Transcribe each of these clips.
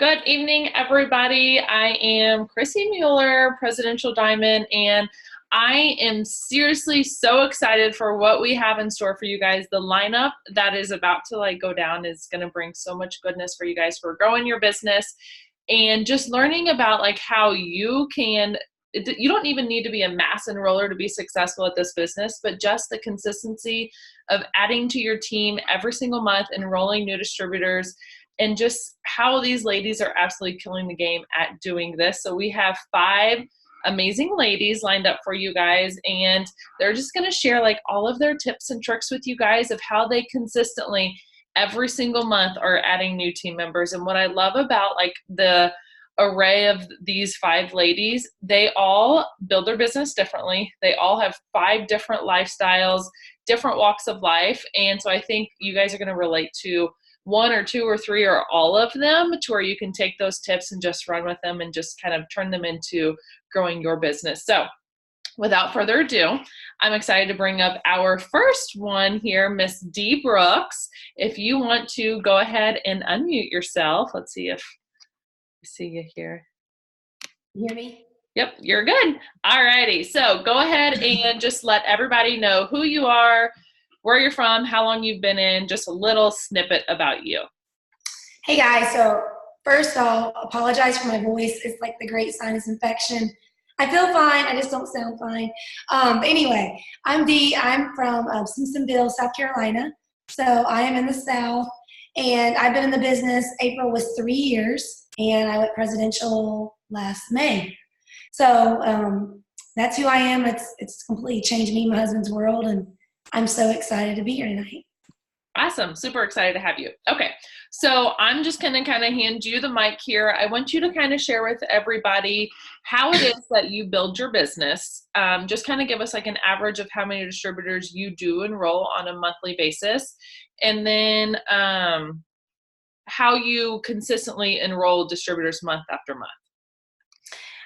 Good evening, everybody. I am Chrissy Mueller, Presidential Diamond, and I am seriously so excited for what we have in store for you guys. The lineup that is about to go down is going to bring so much goodness for you guys for growing your business and just learning about how you can. You don't even need to be a mass enroller to be successful at this business, but just the consistency of adding to your team every single month, enrolling new distributors, and just how these ladies are absolutely killing the game at doing this. So we have 5 amazing ladies lined up for you guys, and they're just going to share all of their tips and tricks with you guys of how they consistently every single month are adding new team members. And what I love about the array of these 5 ladies, they all build their business differently. They all have 5 different lifestyles, different walks of life. And so I think you guys are going to relate to 1 or 2 or 3 or all of them, to where you can take those tips and just run with them and just kind of turn them into growing your business. So without further ado, I'm excited to bring up our first one here, Miss Dee Brooks. If you want to go ahead and unmute yourself. Let's see if I see you here. You hear me? Yep, you're good. All righty. So go ahead and just let everybody know who you are, where you're from, how long you've been in, just a little snippet about you. Hey guys, so first I'll apologize for my voice. It's like the great sinus infection. I feel fine, I just don't sound fine. But anyway, I'm Dee. I'm from Simpsonville, South Carolina. So I am in the South, and I've been in the business. April was 3 years, and I went presidential last May. So that's who I am. It's completely changed me, my husband's world, and I'm so excited to be here tonight. Awesome. Super excited to have you. Okay. So I'm just going to kind of hand you the mic here. I want you to kind of share with everybody how it is that you build your business. Just kind of give us an average of how many distributors you do enroll on a monthly basis. And then how you consistently enroll distributors month after month.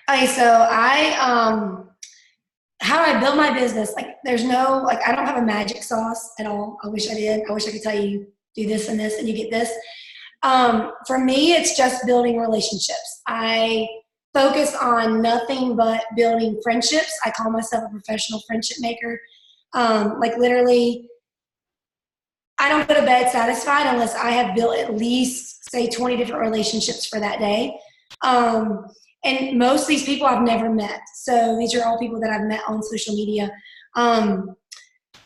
Okay, so how do I build my business? There's no, I don't have a magic sauce at all. I wish I did. I wish I could tell you, do this and this and you get this. For me, it's just building relationships. I focus on nothing but building friendships. I call myself a professional friendship maker. Literally, I don't go to bed satisfied unless I have built at least, say, 20 different relationships for that day. And most of these people I've never met. So these are all people that I've met on social media. On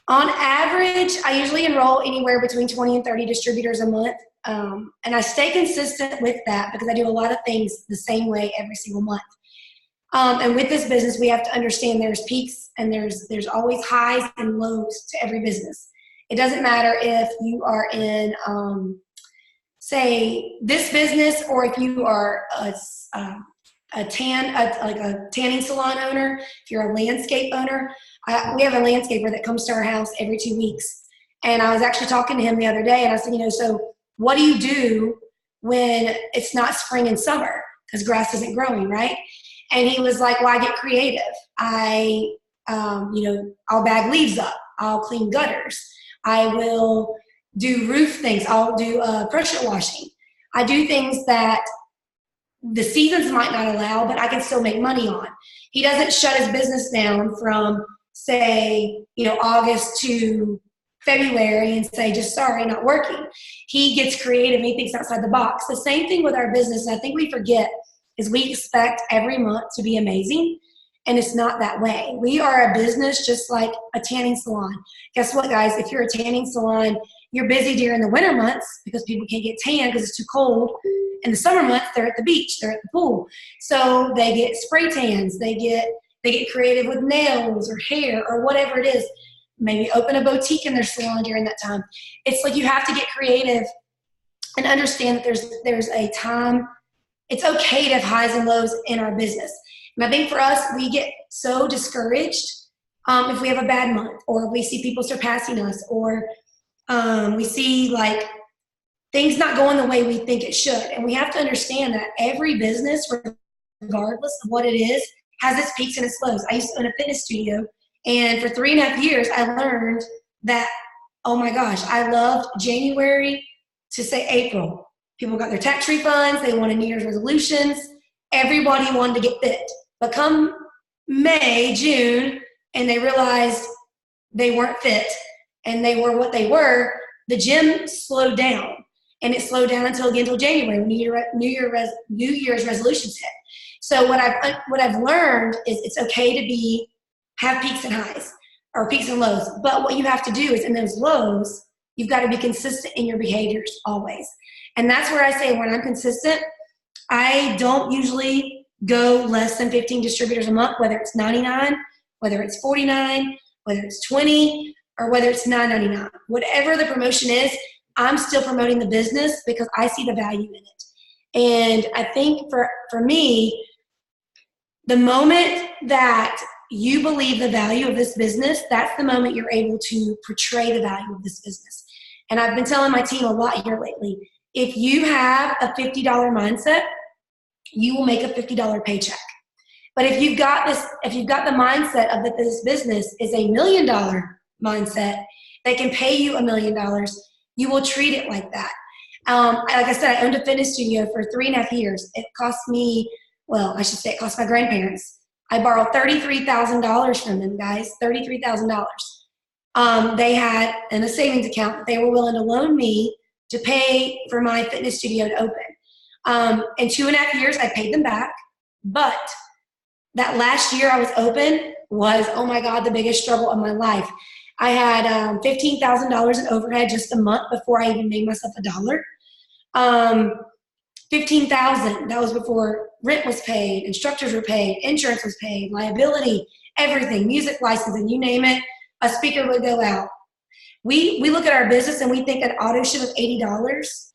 average, I usually enroll anywhere between 20 and 30 distributors a month. And I stay consistent with that because I do a lot of things the same way every single month. And with this business, we have to understand there's peaks and there's always highs and lows to every business. It doesn't matter if you are in, say, this business, or if you are a tanning salon owner, if you're a landscape owner. We have a landscaper that comes to our house every 2 weeks. And I was actually talking to him the other day, and I said, so what do you do when it's not spring and summer? Because grass isn't growing, right? And he was like, well, I get creative. I'll bag leaves up. I'll clean gutters. I will do roof things. I'll do pressure washing. I do things that the seasons might not allow, but I can still make money on. He doesn't shut his business down from, say, August to February and say, just sorry, not working. He gets creative. He thinks outside the box. The same thing with our business. I think we forget is we expect every month to be amazing, and it's not that way. We are a business just like a tanning salon. Guess what, guys? If you're a tanning salon, you're busy during the winter months because people can't get tan because it's too cold. In the summer months, they're at the beach, they're at the pool. So they get spray tans, they get creative with nails or hair or whatever it is. Maybe open a boutique in their salon during that time. It's you have to get creative and understand that there's a time. It's okay to have highs and lows in our business. And I think for us, we get so discouraged if we have a bad month, or if we see people surpassing us, or we see things not going the way we think it should. And we have to understand that every business, regardless of what it is, has its peaks and its lows. I used to own a fitness studio, and for 3.5 years, I learned that, oh my gosh, I loved January to say April. People got their tax refunds. They wanted New Year's resolutions. Everybody wanted to get fit. But come May, June, and they realized they weren't fit and they were what they were, the gym slowed down. And it slowed down until January when New Year's resolutions hit. So what I've learned is it's okay to have peaks and highs or peaks and lows. But what you have to do is in those lows, you've got to be consistent in your behaviors always. And that's where I say when I'm consistent, I don't usually go less than 15 distributors a month, whether it's 99, whether it's 49, whether it's 20, or whether it's $9.99. Whatever the promotion is, I'm still promoting the business because I see the value in it. And I think for me, the moment that you believe the value of this business, that's the moment you're able to portray the value of this business. And I've been telling my team a lot here lately, if you have a $50 mindset, you will make a $50 paycheck. But if you've got the mindset of that this business is $1 million mindset that can pay you $1 million, you will treat it like that. Like I said, I owned a fitness studio for 3.5 years. It cost me, well, I should say it cost my grandparents. I borrowed $33,000 from them, guys, $33,000. They had in a savings account that they were willing to loan me to pay for my fitness studio to open. In 2.5 years, I paid them back. But that last year I was open was, oh my God, the biggest struggle of my life. I had $15,000 in overhead just a month before I even made myself $1. $15,000, that was before rent was paid, instructors were paid, insurance was paid, liability, everything, music licensing, you name it, a speaker would go out. We look at our business and we think an auto ship of $80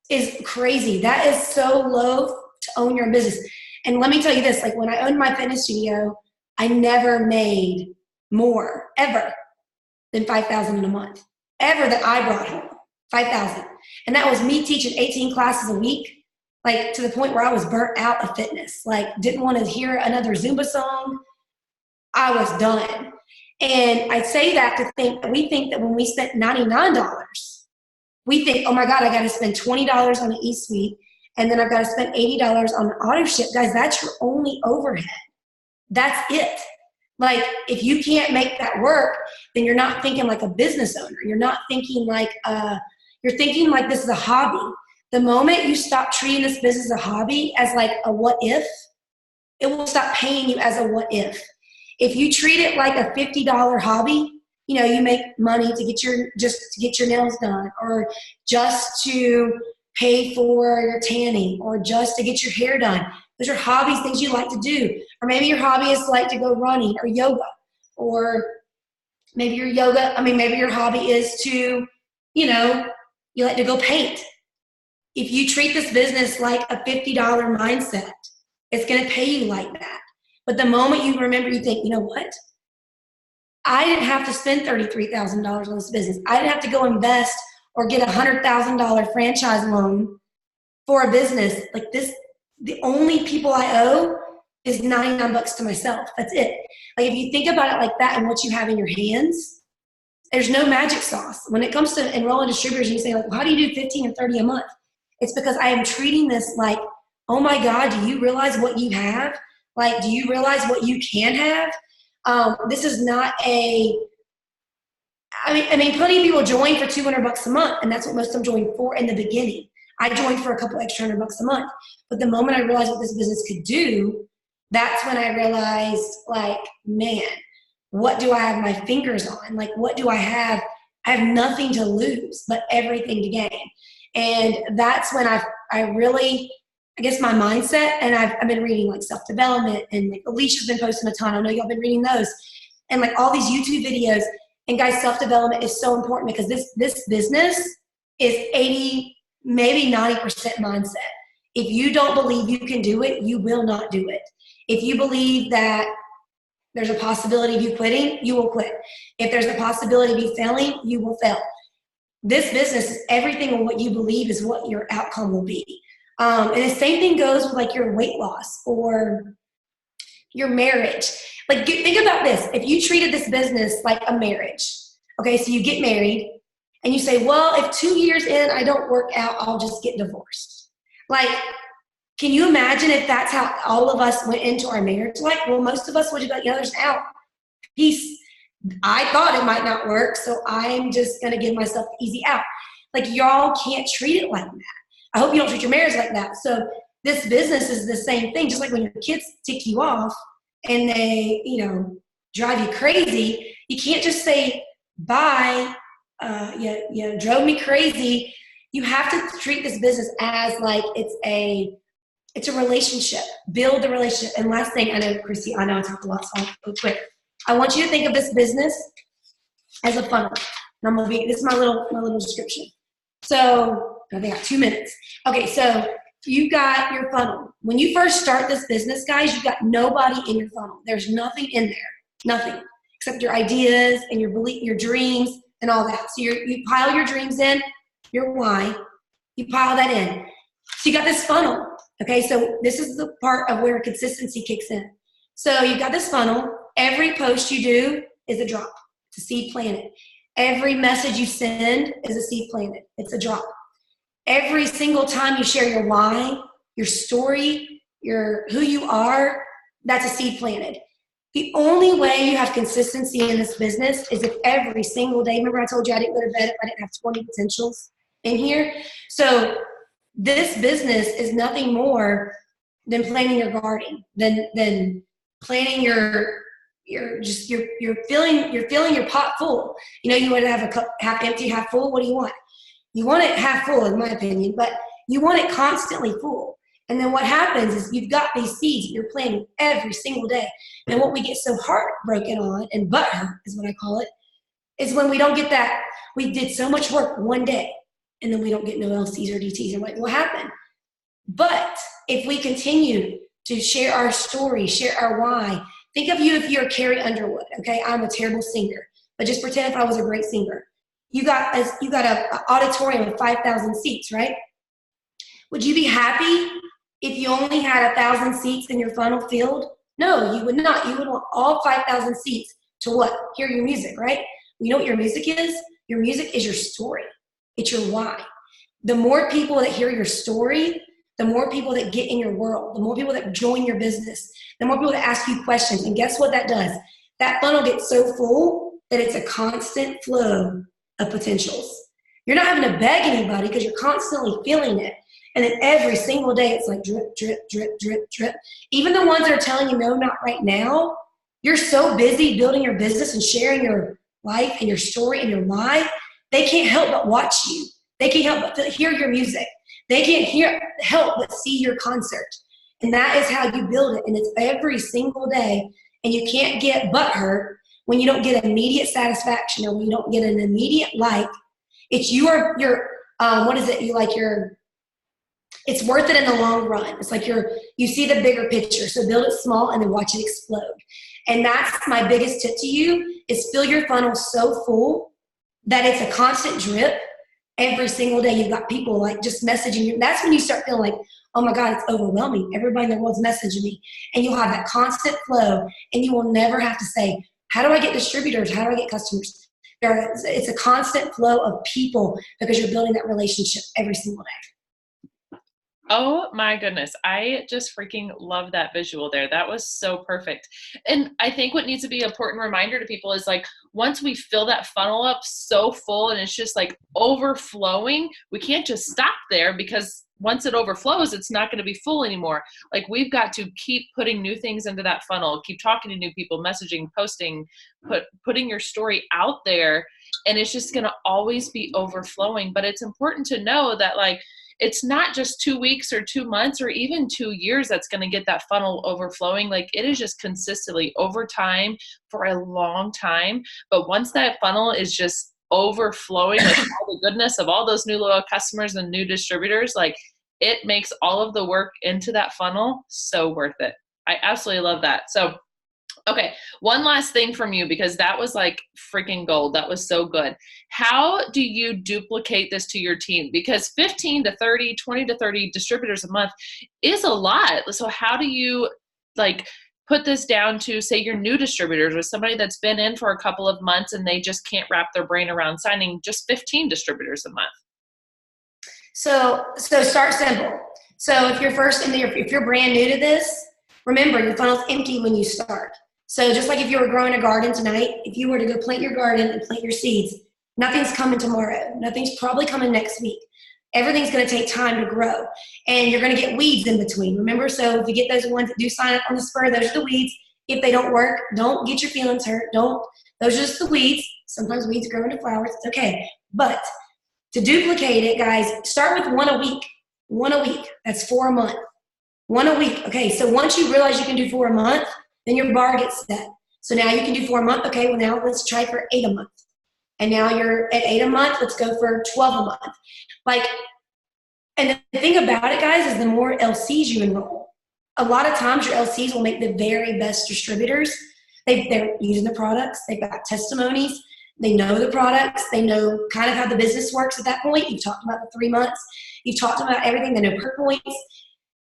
is crazy. That is so low to own your own business. And let me tell you this, like when I owned my fitness studio, I never made more, ever, than $5,000 in a month. Ever that I brought home, $5,000. And that was me teaching 18 classes a week, like to the point where I was burnt out of fitness. Like didn't want to hear another Zumba song. I was done. And I say that to think that we think that when we spent $99, we think, oh my God, I got to spend $20 on an e-suite, and then I've got to spend $80 on an auto ship. Guys, that's your only overhead. That's it. Like, if you can't make that work, then you're not thinking like a business owner. You're not thinking like, you're thinking like this is a hobby. The moment you stop treating this business as a hobby, as like a what if, it will stop paying you as a what if. If you treat it like a $50 hobby, you know, you make money to get your nails done, or just to pay for your tanning, or just to get your hair done. Those are hobbies, things you like to do. Or maybe your hobby is like to go running or yoga, or maybe your hobby is to, you know, you like to go paint. If you treat this business like a $50 mindset, it's going to pay you like that. But the moment you remember, you think, you know what? I didn't have to spend $33,000 on this business. I didn't have to go invest or get a $100,000 franchise loan for a business like this. The only people I owe is $99 to myself. That's it. Like if you think about it like that and what you have in your hands, there's no magic sauce. When it comes to Enroll and Distributors, and you say, like, well, how do you do 15 and 30 a month? It's because I am treating this like, oh my God, do you realize what you have? Like, do you realize what you can have? This is not I mean, plenty of people join for $200 a month, and that's what most of them join for in the beginning. I joined for a couple extra $100 a month. But the moment I realized what this business could do, that's when I realized, like, man, what do I have my fingers on? Like, what do I have? I have nothing to lose, but everything to gain. And that's when I really, I guess my mindset, and I've been reading like self-development, and like Alicia's been posting a ton. I know y'all been reading those, and like all these YouTube videos. And guys, self-development is so important because this business is 80, maybe 90% mindset. If you don't believe you can do it, you will not do it. If you believe that there's a possibility of you quitting, you will quit. If there's a possibility of you failing, you will fail. This business is everything on what you believe is what your outcome will be. And the same thing goes with like your weight loss or your marriage. Like, think about this. If you treated this business like a marriage, okay, so you get married and you say, well, if 2 years in I don't work out, I'll just get divorced. Like, can you imagine if that's how all of us went into our marriage? Like, well, most of us would have got the others out. Peace. I thought it might not work, so I'm just going to give myself the easy out. Like, y'all can't treat it like that. I hope you don't treat your marriage like that. So this business is the same thing. Just like when your kids tick you off and they, drive you crazy, you can't just say, bye, you drove me crazy. You have to treat this business as like it's a relationship. Build the relationship. And last thing, I know, Chrissy, I know I talked a lot, so I'll go quick. I want you to think of this business as a funnel. And this is my little description. So I think I got 2 minutes. Okay, so you got your funnel. When you first start this business, guys, you got nobody in your funnel. There's nothing in there. Nothing. Except your ideas and your dreams and all that. So you pile your dreams in, your why, you pile that in. So you got this funnel. Okay, so this is the part of where consistency kicks in. So you've got this funnel. Every post you do is a drop. It's a seed planted. Every message you send is a seed planted. It's a drop. Every single time you share your why, your story, who you are, that's a seed planted. The only way you have consistency in this business is if every single day, remember I told you I didn't go to bed if I didn't have 20 potentials in here? So this business is nothing more than planting your garden, than planting you're filling your pot full. You want to have a cup half empty, half full. What do you want? You want it half full, in my opinion, but you want it constantly full. And then what happens is you've got these seeds that you're planting every single day. And what we get so heartbroken on, and butthurt is what I call it, is when we don't get that. We did so much work one day, and then we don't get no LCs or DTs. And what happened? But if we continue to share our story, share our why, think of you if you're Carrie Underwood, okay? I'm a terrible singer, but just pretend if I was a great singer. You got an auditorium of 5,000 seats, right? Would you be happy if you only had 1,000 seats in your funnel filled? No, you would not. You would want all 5,000 seats to what? Hear your music, right? You know what your music is? Your music is your story. It's your why. The more people that hear your story, the more people that get in your world, the more people that join your business, the more people that ask you questions. And guess what that does? That funnel gets so full that it's a constant flow of potentials. You're not having to beg anybody because you're constantly feeling it. And then every single day, it's like drip, drip, drip, drip, drip. Even the ones that are telling you, no, not right now, you're so busy building your business and sharing your life and your story and your why, they can't help but watch you. They can't help but hear your music. They can't help but see your concert. And that is how you build it. And it's every single day. And you can't get butthurt when you don't get immediate satisfaction or when you don't get an immediate like. It's it's worth it in the long run. It's like you see the bigger picture. So build it small and then watch it explode. And that's my biggest tip to you is fill your funnel so full that it's a constant drip. Every single day you've got people like just messaging you. That's when you start feeling like, oh my God, it's overwhelming. Everybody in the world's messaging me. And you'll have that constant flow and you will never have to say, how do I get distributors? How do I get customers? It's a constant flow of people because you're building that relationship every single day. Oh my goodness. I just freaking love that visual there. That was so perfect. And I think what needs to be an important reminder to people is like, once we fill that funnel up so full and it's just like overflowing, we can't just stop there because once it overflows, it's not going to be full anymore. Like we've got to keep putting new things into that funnel, keep talking to new people, messaging, posting, putting your story out there. And it's just going to always be overflowing. But it's important to know that like, it's not just 2 weeks or 2 months or even 2 years that's going to get that funnel overflowing. Like it is just consistently over time for a long time. But once that funnel is just overflowing with all the goodness of all those new loyal customers and new distributors, like it makes all of the work into that funnel so worth it. I absolutely love that. So okay, one last thing from you, because that was like freaking gold. That was so good. How do you duplicate this to your team? Because 15 to 30, 20 to 30 distributors a month is a lot. So how do you like put this down to, say, your new distributors or somebody that's been in for a couple of months and they just can't wrap their brain around signing just 15 distributors a month? So start simple. So if you're brand new to this, remember your funnel's empty when you start. So just like if you were growing a garden tonight, if you were to go plant your garden and plant your seeds, nothing's coming tomorrow. Nothing's probably coming next week. Everything's going to take time to grow, and you're going to get weeds in between. Remember, so if you get those ones that do sign up on the spur, those are the weeds. If they don't work, don't get your feelings hurt. Don't. Those are just the weeds. Sometimes weeds grow into flowers. It's okay. But to duplicate it, guys, start with one a week. One a week. That's 4 a month. One a week. Okay, so once you realize you can do 4 a month, then your bar gets set. So now you can do 4 a month. Okay, well now let's try for 8 a month. And now you're at 8 a month, let's go for 12 a month. Like, and the thing about it, guys, is the more LCs you enroll, a lot of times your LCs will make the very best distributors. They're using the products, they've got testimonies, they know the products, they know kind of how the business works at that point. You've talked about the 3 months, you've talked about everything, they know per points.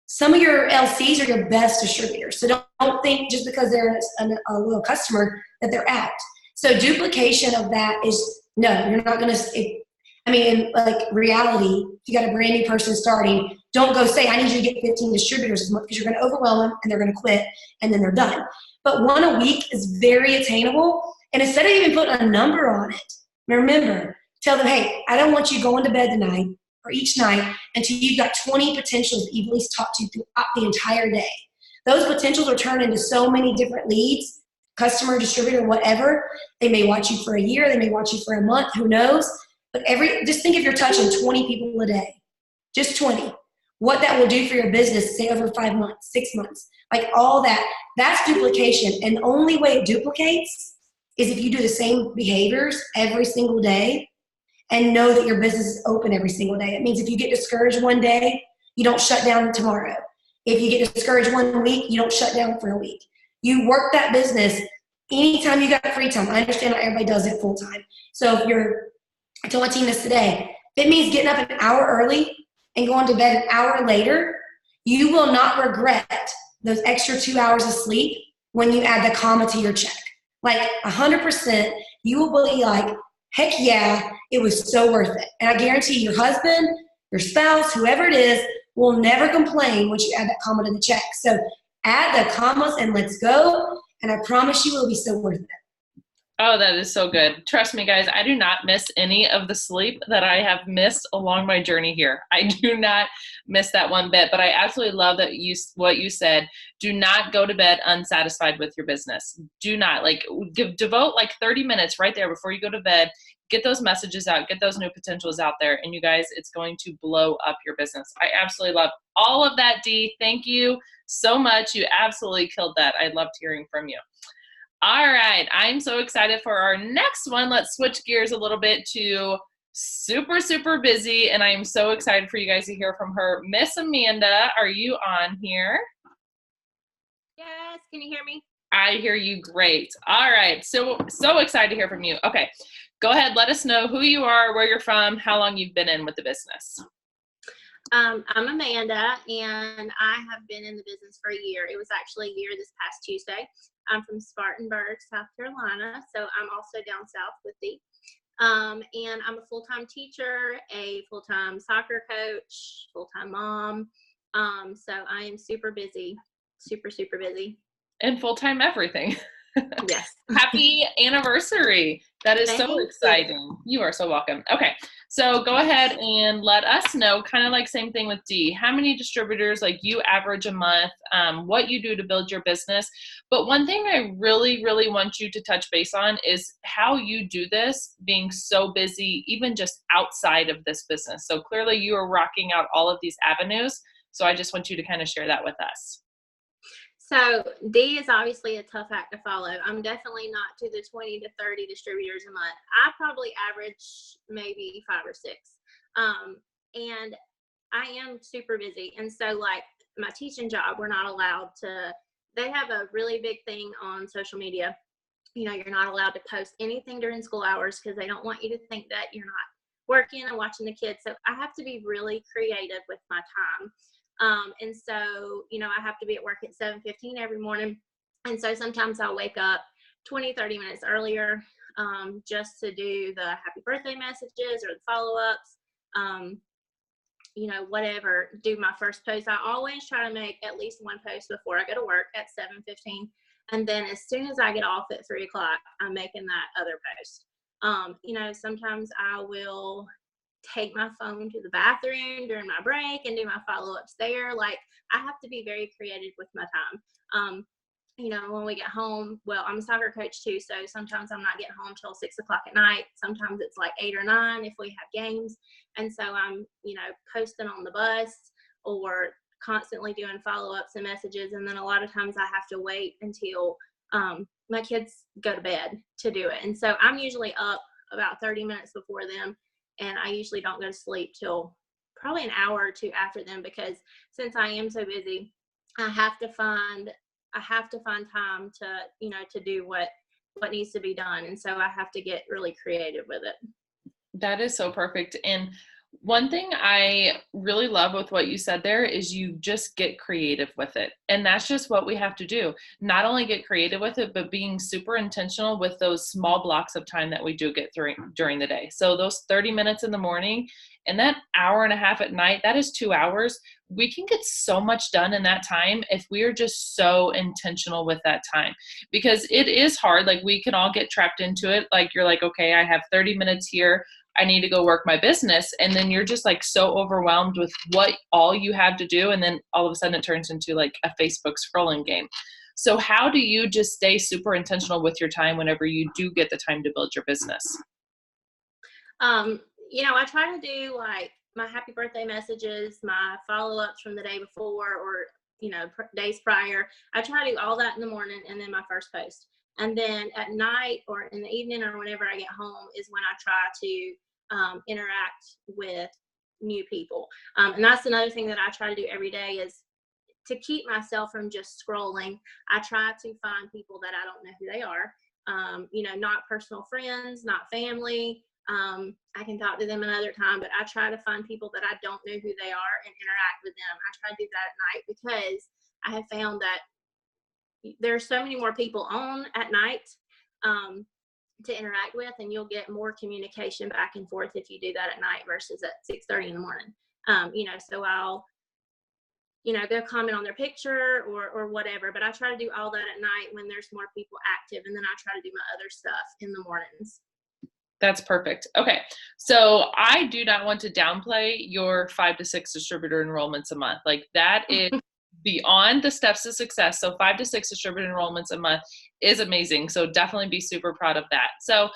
Some of your LCs are your best distributors. So don't think just because they're a loyal customer that they're out. So duplication of that is, no, you're not going to, in like reality, if you got a brand new person starting, don't go say, I need you to get 15 distributors this month, because you're going to overwhelm them and they're going to quit and then they're done. But 1 a week is very attainable. And instead of even putting a number on it, remember, tell them, hey, I don't want you going to bed tonight or each night until you've got 20 potentials that you've at least talked to throughout the entire day. Those potentials are turned into so many different leads, customer, distributor, whatever. They may watch you for a year, they may watch you for a month, who knows? But just think if you're touching 20 people a day, just 20, what that will do for your business, say over 5 months, 6 months, like all that, that's duplication. And the only way it duplicates is if you do the same behaviors every single day and know that your business is open every single day. It means if you get discouraged one day, you don't shut down tomorrow. If you get discouraged 1 week, you don't shut down for a week. You work that business anytime you got free time. I understand not everybody does it full time. So I told my team this today, it means getting up an hour early and going to bed an hour later. You will not regret those extra 2 hours of sleep when you add the comma to your check. Like 100%, you will be like, heck yeah, it was so worth it. And I guarantee your husband, your spouse, whoever it is, will never complain once you add that comma to the check. So add the commas and let's go. And I promise you it will be so worth it. Oh, that is so good. Trust me, guys, I do not miss any of the sleep that I have missed along my journey here. I do not miss that one bit, but I absolutely love that what you said. Do not go to bed unsatisfied with your business. Do not, devote like 30 minutes right there before you go to bed. Get those messages out, get those new potentials out there, and you guys, it's going to blow up your business. I absolutely love all of that, Dee. Thank you so much. You absolutely killed that. I loved hearing from you. All right, I'm so excited for our next one. Let's switch gears a little bit to super, super busy, and I'm so excited for you guys to hear from her. Miss Amanda, are you on here? Yes, can you hear me? I hear you great. All right, so excited to hear from you. Okay, go ahead, let us know who you are, where you're from, how long you've been in with the business. I'm Amanda, and I have been in the business for a year. It was actually a year this past Tuesday. I'm from Spartanburg, South Carolina, so I'm also down south with thee. And I'm a full-time teacher, a full-time soccer coach, full-time mom. So I am super busy, super, super busy. And full-time everything. Yes. Happy anniversary. That is so exciting. You are so welcome. Okay, so go ahead and let us know, kind of like same thing with Dee, how many distributors like you average a month, what you do to build your business. But one thing I really, really want you to touch base on is how you do this being so busy, even just outside of this business. So clearly you are rocking out all of these avenues. So I just want you to kind of share that with us. So D is obviously a tough act to follow. I'm definitely not to the 20 to 30 distributors a month. I probably average maybe 5 or 6. And I am super busy. And so like my teaching job, we're not allowed to, they have a really big thing on social media. You know, you're not allowed to post anything during school hours because they don't want you to think that you're not working and watching the kids. So I have to be really creative with my time. And so, you know, I have to be at work at 7:15 every morning. And so sometimes I'll wake up 20, 30 minutes earlier just to do the happy birthday messages or the follow-ups, whatever, do my first post. I always try to make at least one post before I go to work at 7:15. And then as soon as I get off at 3 o'clock, I'm making that other post. Sometimes I will take my phone to the bathroom during my break and do my follow-ups there. Like, I have to be very creative with my time. When we get home, well, I'm a soccer coach too, so sometimes I'm not getting home till 6 o'clock at night. Sometimes it's like 8 or 9 if we have games. And so I'm, posting on the bus or constantly doing follow-ups and messages. And then a lot of times I have to wait until my kids go to bed to do it. And so I'm usually up about 30 minutes before them, and I usually don't go to sleep till probably an hour or two after them, because since I am so busy, I have to find time to do what needs to be done. And so I have to get really creative with it. That is so perfect. And one thing I really love with what you said there is you just get creative with it. And that's just what we have to do. Not only get creative with it, but being super intentional with those small blocks of time that we do get during the day. So those 30 minutes in the morning and that hour and a half at night, that is 2 hours. We can get so much done in that time if we are just so intentional with that time, because it is hard. Like, we can all get trapped into it. Like, you're like, okay, I have 30 minutes here. I need to go work my business. And then you're just like so overwhelmed with what all you have to do. And then all of a sudden it turns into like a Facebook scrolling game. So how do you just stay super intentional with your time whenever you do get the time to build your business? I try to do like my happy birthday messages, my follow-ups from the day before, or, days prior. I try to do all that in the morning and then my first post. And then at night or in the evening or whenever I get home is when I try to interact with new people. And that's another thing that I try to do every day, is to keep myself from just scrolling. I try to find people that I don't know who they are, not personal friends, not family. I can talk to them another time, but I try to find people that I don't know who they are and interact with them. I try to do that at night because I have found that there's so many more people on at night to interact with, and you'll get more communication back and forth if you do that at night versus at 6:30 in the morning. So I'll, go comment on their picture or whatever, but I try to do all that at night when there's more people active, and then I try to do my other stuff in the mornings. That's perfect. Okay. So I do not want to downplay your 5 to 6 distributor enrollments a month. Like, that is beyond the steps to success. So 5 to 6 distributor enrollments a month is amazing. So definitely be super proud of that. So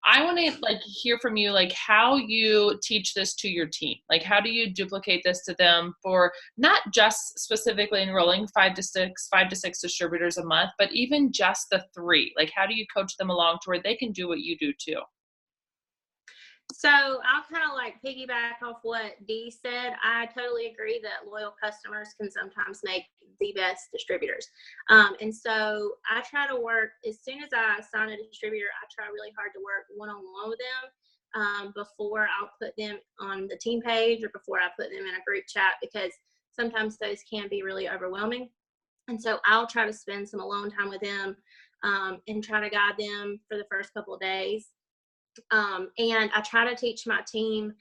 I want to hear from you, how you teach this to your team. Like, how do you duplicate this to them for not just specifically enrolling 5 to 6 distributors a month, but even just the 3? Like, how do you coach them along to where they can do what you do too? So I'll kind of piggyback off what Dee said. I totally agree that loyal customers can sometimes make the best distributors. And so I try to work, as soon as I sign a distributor, I try really hard to work one-on-one with them before I'll put them on the team page or before I put them in a group chat, because sometimes those can be really overwhelming. And so I'll try to spend some alone time with them and try to guide them for the first couple of days. And I try to teach my team,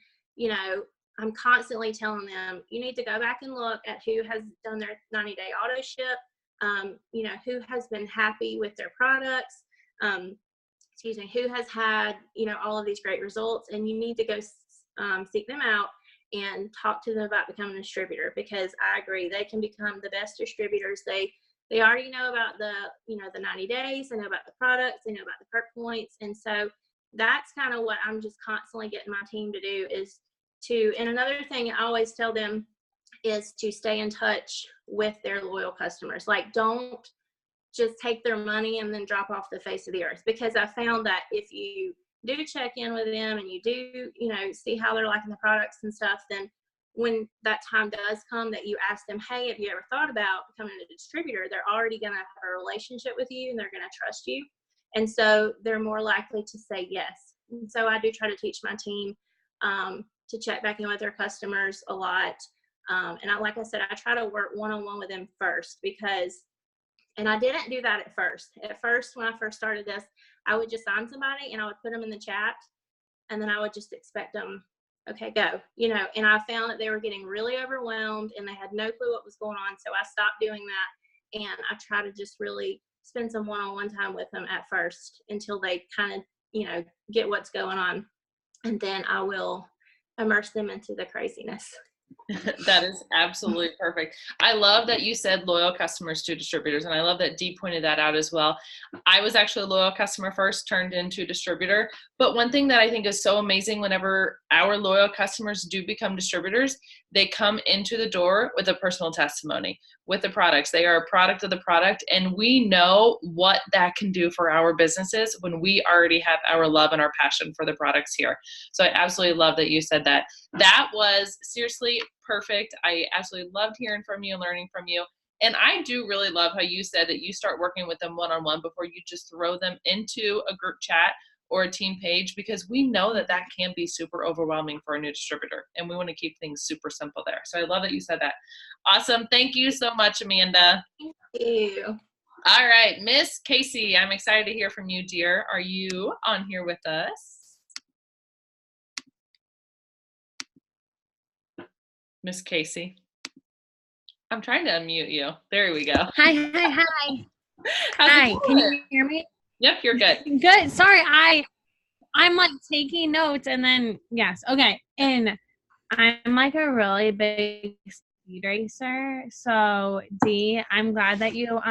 I'm constantly telling them, you need to go back and look at who has done their 90-day auto ship, who has been happy with their products, who has had, all of these great results, and you need to go seek them out and talk to them about becoming a distributor, because I agree, they can become the best distributors. They already know about the 90 days, they know about the products, they know about the perk points. And so that's kind of what I'm just constantly getting my team to do, is and another thing I always tell them is to stay in touch with their loyal customers. Like, don't just take their money and then drop off the face of the earth, because I found that if you do check in with them and you do, see how they're liking the products and stuff, then when that time does come that you ask them, hey, have you ever thought about becoming a distributor? They're already going to have a relationship with you and they're going to trust you. And so they're more likely to say yes. And so I do try to teach my team to check back in with their customers a lot. And like I said, I try to work one-on-one with them first, because And I didn't do that at first. At first, when I first started this, I would just sign somebody and I would put them in the chat, and then I would just expect them, okay, go, and I found that they were getting really overwhelmed and they had no clue what was going on. So I stopped doing that, and I try to just really spend some one-on-one time with them at first until they kind of, get what's going on. And then I will immerse them into the craziness. That is absolutely perfect. I love that you said loyal customers to distributors, and I love that Dee pointed that out as well. I was actually a loyal customer first, turned into a distributor. But one thing that I think is so amazing, whenever our loyal customers do become distributors, they come into the door with a personal testimony with the products. They are a product of the product, and we know what that can do for our businesses when we already have our love and our passion for the products here. So I absolutely love that you said that. That was seriously perfect. I absolutely loved hearing from you and learning from you. And I do really love how you said that you start working with them one-on-one before you just throw them into a group chat or a team page, because we know that that can be super overwhelming for a new distributor, and we want to keep things super simple there. So I love that you said that. Awesome. Thank you so much, Amanda. Thank you. All right, Miss Casey, I'm excited to hear from you, dear. Are you on here with us? Miss Casey. I'm trying to unmute you. There we go. Hi. Hi, can you hear me? Yep, you're good. Good. Sorry, I'm like taking notes, and then yes, okay. And I'm like a really big speed racer. So Dee, I'm glad that you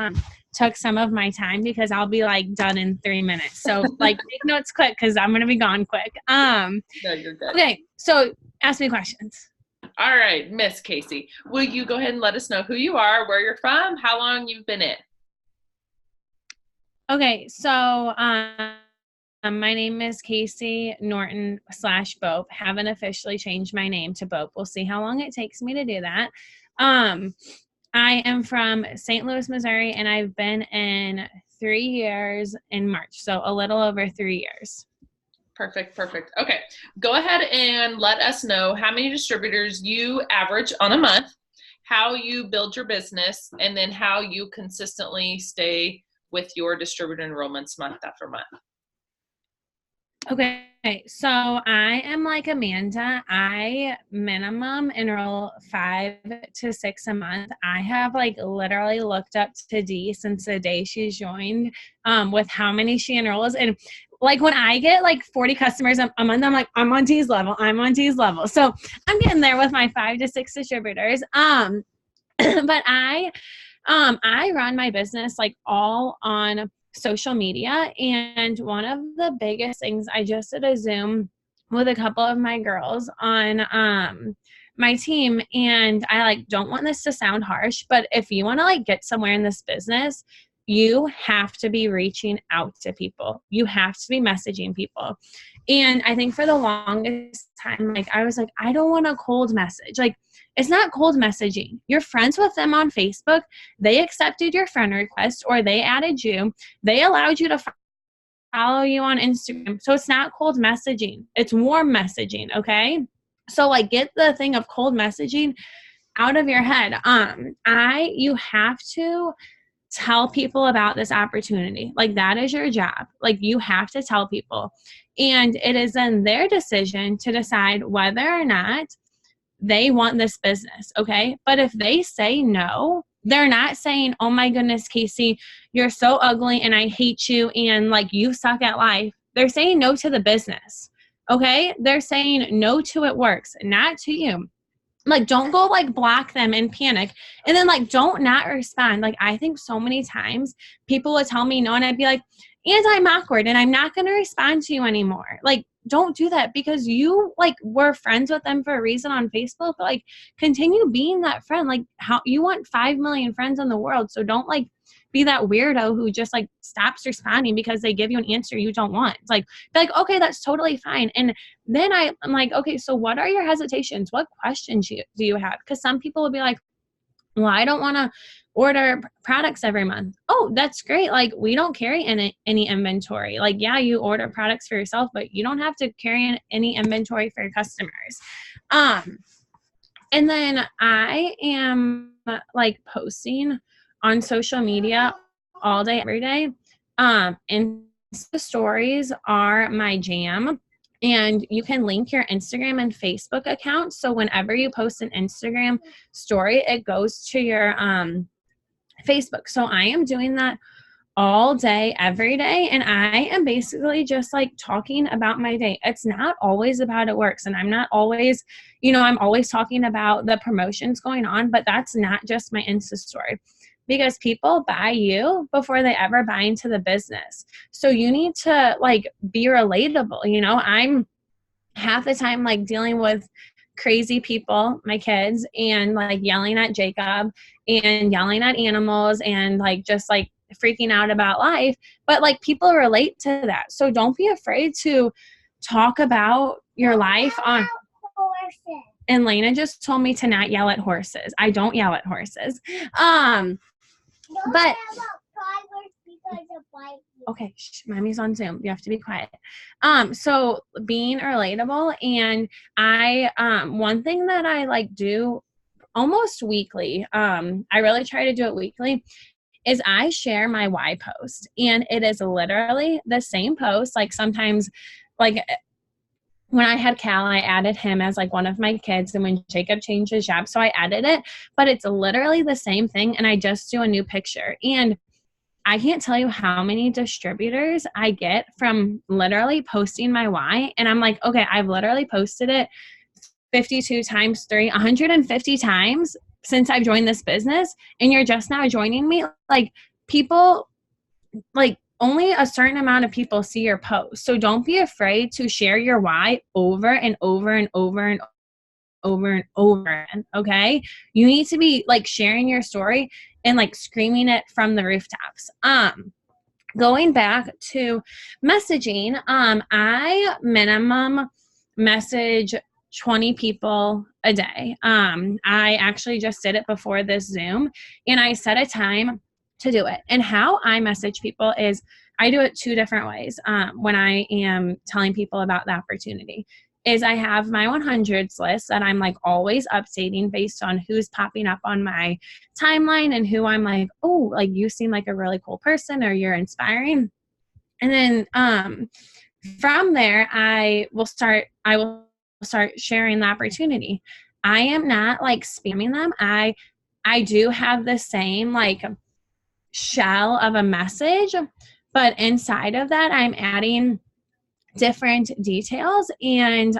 took some of my time, because I'll be like done in 3 minutes. So like take notes quick, because I'm gonna be gone quick. No, you're good. Okay, so ask me questions. All right, Miss Casey, will you go ahead and let us know who you are, where you're from, how long you've been in? Okay, so my name is Casey Norton / Bope. Haven't officially changed my name to Bope. We'll see how long it takes me to do that. I am from St. Louis, Missouri, and I've been in 3 years in March, so a little over 3 years. Perfect. Okay, go ahead and let us know how many distributors you average on a month, how you build your business, and then how you consistently stay with your distributor enrollments month after month. Okay, so I am like Amanda. I minimum enroll 5 to 6 a month. I have like literally looked up to Dee since the day she's joined with how many she enrolls. And like when I get like 40 customers a month, I'm like, I'm on Dee's level. So I'm getting there with my 5 to 6 distributors. But I run my business like all on social media. And one of the biggest things, I just did a Zoom with a couple of my girls on my team, and I like don't want this to sound harsh, but if you want to like get somewhere in this business, you have to be reaching out to people. You have to be messaging people. And I think for the longest time, like I was like, I don't want a cold message. Like, it's not cold messaging. You're friends with them on Facebook. They accepted your friend request, or they added you. They allowed you to follow you on Instagram. So it's not cold messaging. It's warm messaging, okay? So like get the thing of cold messaging out of your head. You have to tell people about this opportunity. Like that is your job. Like you have to tell people. And it is then their decision to decide whether or not they want this business, okay? But if they say no, they're not saying, oh my goodness, Casey, you're so ugly and I hate you and like you suck at life. They're saying no to the business, okay? They're saying no to it works, not to you. Like, don't go like block them and panic. And then like, don't not respond. Like, I think so many times people would tell me no and I'd be like, and I'm awkward and I'm not going to respond to you anymore. Like, don't do that, because you like were friends with them for a reason on Facebook, but like continue being that friend. Like how you want 5 million friends in the world. So don't like be that weirdo who just like stops responding because they give you an answer you don't want. It's like, be like, okay, that's totally fine. And then I'm like, okay, so what are your hesitations? What questions do you have? Because some people will be like, well, I don't want to order products every month. Oh, that's great. Like we don't carry any inventory. Like, yeah, you order products for yourself, but you don't have to carry any inventory for your customers. And then I am like posting on social media all day, every day. Insta stories are my jam. And you can link your Instagram and Facebook account. So whenever you post an Instagram story, it goes to your Facebook. So I am doing that all day, every day. And I am basically just like talking about my day. It's not always about it works. And I'm not always, I'm always talking about the promotions going on, but that's not just my Insta story. Because people buy you before they ever buy into the business. So you need to like be relatable. I'm half the time like dealing with crazy people, my kids, and like yelling at Jacob and yelling at animals and like just like freaking out about life. But like people relate to that. So don't be afraid to talk about your life on. And Lena just told me to not yell at horses. I don't yell at horses. But okay, mommy's on Zoom. You have to be quiet. So being relatable, and I one thing that I like do almost weekly, I really try to do it weekly, is I share my why post, and it is literally the same post. Like sometimes, like when I had Cal, I added him as like one of my kids, and when Jacob changed his job, so I added it, but it's literally the same thing, and I just do a new picture. And I can't tell you how many distributors I get from literally posting my why, and I'm like, okay, I've literally posted it 52 times 3, 150 times since I've joined this business, and you're just now joining me. Like people, like only a certain amount of people see your post. So don't be afraid to share your why over and over and over and over and over again, okay? You need to be like sharing your story and like screaming it from the rooftops. Going back to messaging, I minimum message 20 people a day. I actually just did it before this Zoom, and I set a time to do it. And how I message people is I do it 2 different ways. When I am telling people about the opportunity, is I have my 100s list that I'm like always updating based on who's popping up on my timeline and who I'm like, oh, like you seem like a really cool person or you're inspiring. And then from there, I will start sharing the opportunity. I am not like spamming them. I do have the same like shell of a message, but inside of that, I'm adding different details and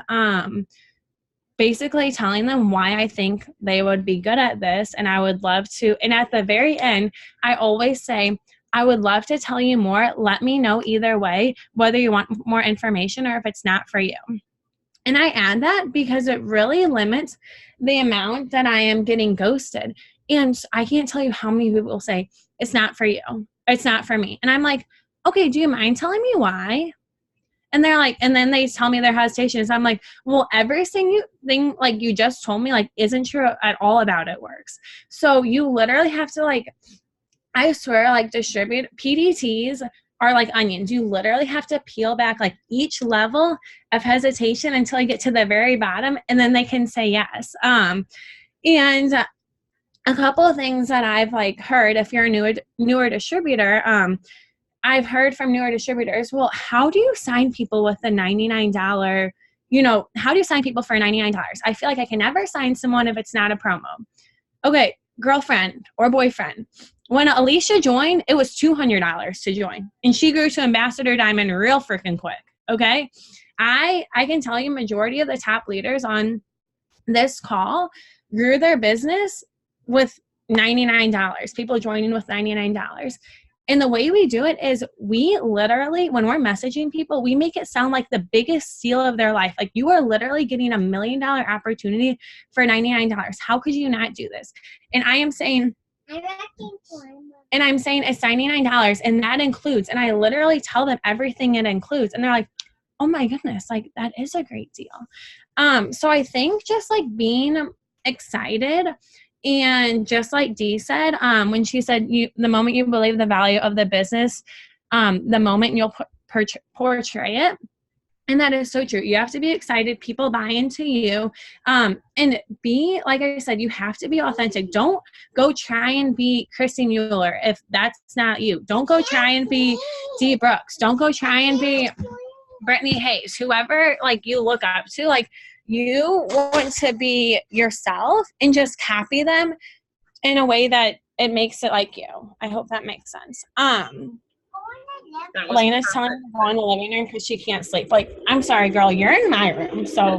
basically telling them why I think they would be good at this, and I would love to. And at the very end, I always say, I would love to tell you more. Let me know either way, whether you want more information or if it's not for you. And I add that because it really limits the amount that I am getting ghosted. And I can't tell you how many people say, it's not for you. It's not for me. And I'm like, okay, do you mind telling me why? And they're like, and then they tell me their hesitations. I'm like, well, everything like you just told me like isn't true at all about it works. So you literally have to like, I swear, like distribute PDTs are like onions. You literally have to peel back like each level of hesitation until you get to the very bottom, and then they can say yes. And a couple of things that I've like heard, if you're a newer distributor, I've heard from newer distributors, well, how do you sign people with the $99, how do you sign people for $99? I feel like I can never sign someone if it's not a promo. Okay, girlfriend or boyfriend. When Alicia joined, it was $200 to join, and she grew to Ambassador Diamond real freaking quick, okay? I can tell you majority of the top leaders on this call grew their business with $99, people joining with $99. And the way we do it is we literally, when we're messaging people, we make it sound like the biggest steal of their life. Like you are literally getting $1 million opportunity for $99. How could you not do this? And I'm saying it's $99, and that includes, and I literally tell them everything it includes. And they're like, oh my goodness, like that is a great deal. So I think just like being excited. And just like Dee said, when she said, the moment you believe the value of the business, the moment you'll portray it. And that is so true. You have to be excited. People buy into you. And be, like I said, you have to be authentic. Don't go try and be Chrissy Mueller if that's not you. Don't go try and be Dee Brooks. Don't go try and be Brittany Hayes, whoever like you look up to. Like, you want to be yourself and just copy them in a way that it makes it like you. I hope that makes sense. Elena's telling me to go in the living room because she can't sleep. Like, I'm sorry, girl, you're in my room. So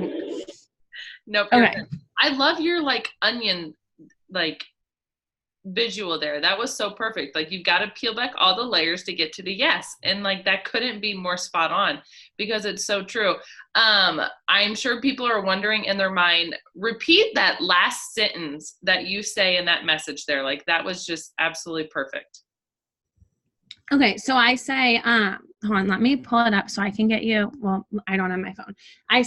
nope. Okay. I love your like onion like visual there. That was so perfect. Like, you've got to peel back all the layers to get to the yes. And like, that couldn't be more spot on because it's so true. I'm sure people are wondering in their mind, repeat that last sentence that you say in that message there. Like, that was just absolutely perfect. Okay, so I say, hold on, let me pull it up so I can get you. Well, I don't have my phone. I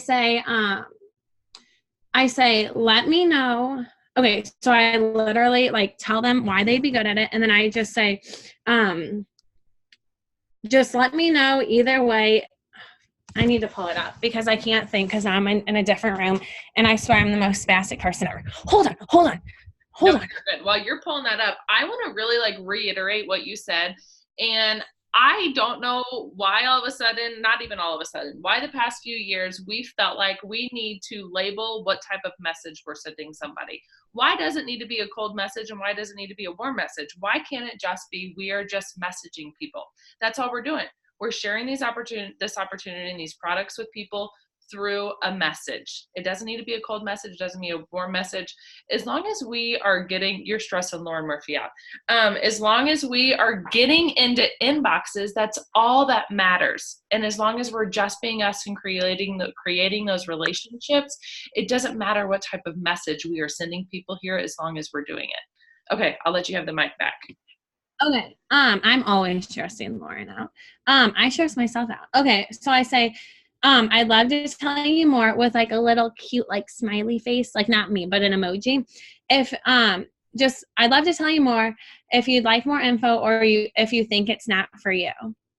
say, let me know. Okay, so I literally like tell them why they'd be good at it, and then I just say, just let me know either way. I need to pull it up because I can't think because I'm in a different room, and I swear I'm the most spastic person ever. Hold on. You're good. While you're pulling that up, I want to really like reiterate what you said. And I don't know why all of a sudden, not even all of a sudden, why the past few years we felt like we need to label what type of message we're sending somebody. Why does it need to be a cold message and why does it need to be a warm message? Why can't it just be we are just messaging people? That's all we're doing. We're sharing this opportunity and these products with people through a message. It doesn't need to be a cold message. It doesn't need a warm message. As long as we are getting, you're stressing Lauren Murphy out. As long as we are getting into inboxes, that's all that matters. And as long as we're just being us and creating those relationships, it doesn't matter what type of message we are sending people here as long as we're doing it. Okay, I'll let you have the mic back. Okay. I'm always stressing Lauren out. I stress myself out. Okay, so I say, I'd love to tell you more with like a little cute like smiley face, like not me, but an emoji. If I'd love to tell you more if you'd like more info or if you think it's not for you.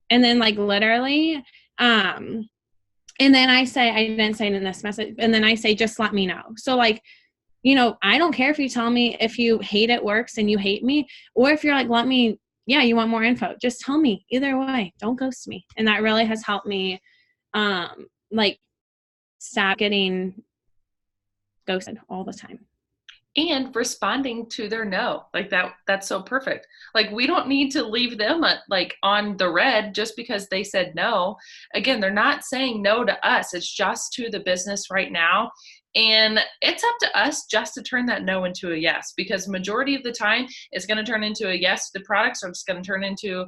And then like literally, and then I say, I didn't say it in this message, and then I say, just let me know. So like, you know, I don't care if you tell me if you hate it works and you hate me, or if you're like, you want more info, just tell me. Either way, don't ghost me. And that really has helped me like stop getting ghosted all the time. And responding to their no, like that's so perfect. Like, we don't need to leave them like on the red just because they said no. Again, they're not saying no to us. It's just to the business right now. And it's up to us just to turn that no into a yes, because majority of the time it's going to turn into a yes to the products, or it's going to turn into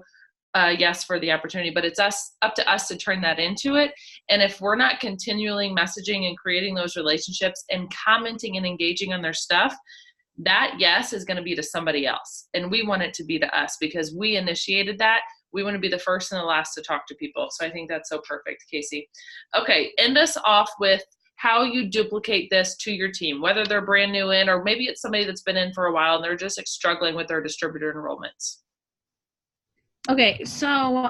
yes for the opportunity, but it's up to us to turn that into it. And if we're not continually messaging and creating those relationships and commenting and engaging on their stuff, that yes is going to be to somebody else. And we want it to be to us because we initiated that. We want to be the first and the last to talk to people. So I think that's so perfect, Casey. Okay, end us off with how you duplicate this to your team, whether they're brand new in, or maybe it's somebody that's been in for a while and they're just like struggling with their distributor enrollments. Okay, so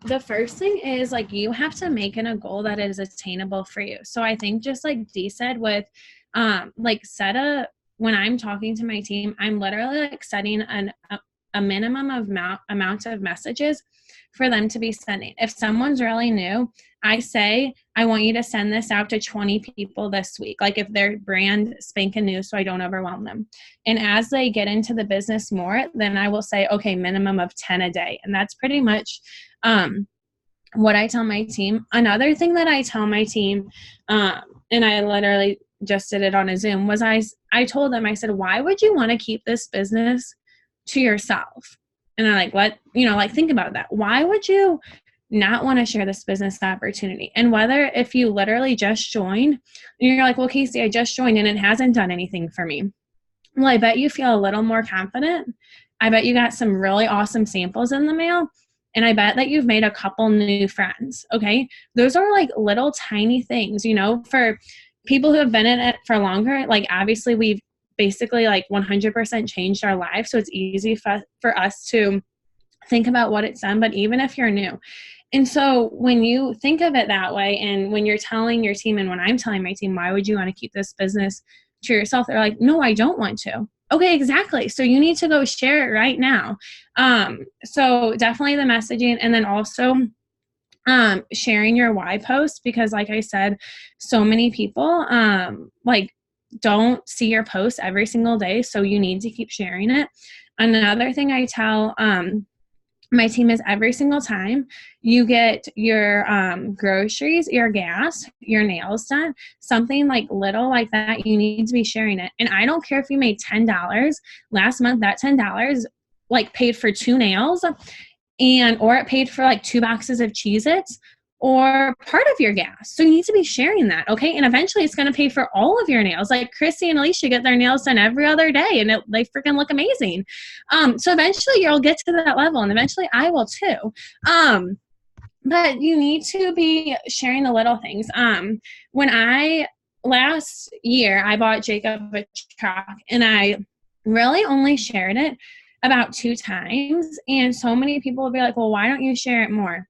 the first thing is like you have to make it a goal that is attainable for you. So I think just like Dee said with like when I'm talking to my team, I'm literally like setting a minimum amount of messages for them to be sending. If someone's really new, I say, I want you to send this out to 20 people this week. Like if they're brand spanking new, so I don't overwhelm them. And as they get into the business more, then I will say, okay, minimum of 10 a day. And that's pretty much what I tell my team. Another thing that I tell my team, and I literally just did it on a Zoom, was I told them, I said, why would you want to keep this business to yourself? And I think about that. Why would you not want to share this business opportunity? And whether if you literally just joined, you're like, well, Casey, I just joined and it hasn't done anything for me. Well, I bet you feel a little more confident. I bet you got some really awesome samples in the mail. And I bet that you've made a couple new friends. Okay. Those are like little tiny things, for people who have been in it for longer. Like obviously we've basically like 100% changed our life. So it's easy for us to think about what it's done. But even if you're new, And so when you think of it that way, and when you're telling your team, and when I'm telling my team, why would you want to keep this business to yourself? They're like, no, I don't want to. Okay, exactly. So you need to go share it right now. So definitely the messaging, and then also sharing your why post, because like I said, so many people like don't see your posts every single day. So you need to keep sharing it. Another thing I tell my team is every single time you get your groceries, your gas, your nails done, something like little like that, you need to be sharing it. And I don't care if you made $10 last month, that $10 like paid for 2 nails, or it paid for like 2 boxes of Cheez-Its, or part of your gas. So you need to be sharing that, okay? And eventually it's going to pay for all of your nails. Like Chrissy and Alicia get their nails done every other day, and they freaking look amazing. So eventually you'll get to that level, and eventually I will too. But you need to be sharing the little things. Last year, I bought Jacob a truck, and I really only shared it about 2 times. And so many people will be like, well, why don't you share it more?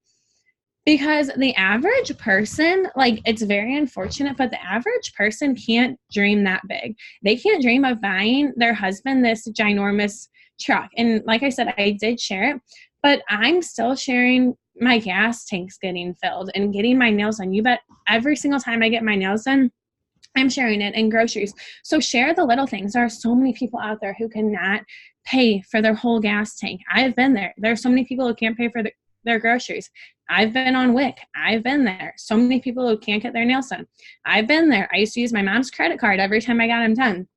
Because the average person, like, it's very unfortunate, but the average person can't dream that big. They can't dream of buying their husband this ginormous truck. And like I said, I did share it, but I'm still sharing my gas tanks getting filled and getting my nails done. You bet every single time I get my nails done, I'm sharing it, and groceries. So share the little things. There are so many people out there who cannot pay for their whole gas tank. I've been there. There are so many people who can't pay for their groceries. I've been on WIC. I've been there. So many people who can't get their nails done. I've been there. I used to use my mom's credit card every time I got them done.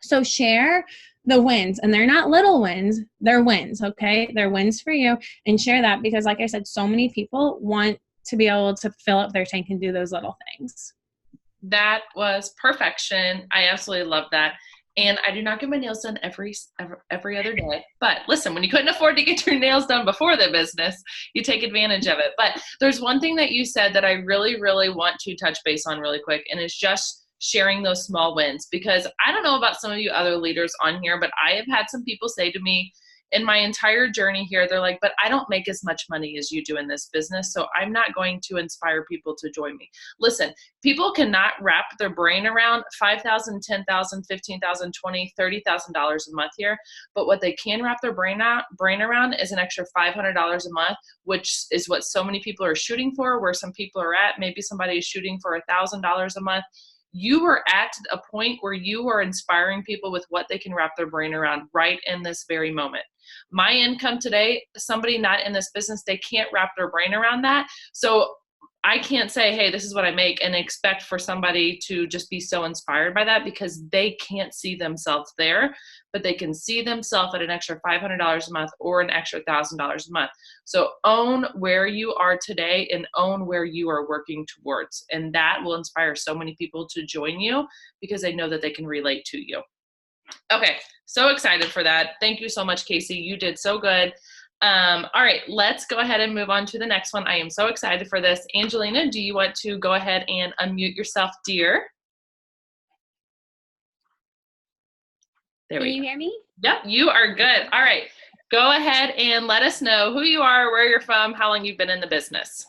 So share the wins, and they're not little wins. They're wins, okay? They're wins for you, and share that, because like I said, so many people want to be able to fill up their tank and do those little things. That was perfection. I absolutely love that. And I do not get my nails done every other day. But listen, when you couldn't afford to get your nails done before the business, you take advantage of it. But there's one thing that you said that I really, really want to touch base on really quick, and it's just sharing those small wins. Because I don't know about some of you other leaders on here, but I have had some people say to me in my entire journey here, they're like, but I don't make as much money as you do in this business, so I'm not going to inspire people to join me. Listen, people cannot wrap their brain around $5,000, $10,000, $15,000, $20,000, $30,000 a month here, but what they can wrap their brain around is an extra $500 a month, which is what so many people are shooting for, where some people are at. Maybe somebody is shooting for $1,000 a month. You are at a point where you are inspiring people with what they can wrap their brain around right in this very moment. My income today, somebody not in this business, they can't wrap their brain around that. So I can't say, hey, this is what I make, and expect for somebody to just be so inspired by that, because they can't see themselves there, but they can see themselves at an extra $500 a month or an extra $1,000 a month. So own where you are today and own where you are working towards. And that will inspire so many people to join you, because they know that they can relate to you. Okay, so excited for that. Thank you so much, Casey. You did so good. All right, let's go ahead and move on to the next one. I am so excited for this. Angelina, do you want to go ahead and unmute yourself, dear? There we go. Can you hear me? Yep, you are good. All right, go ahead and let us know who you are, where you're from, how long you've been in the business.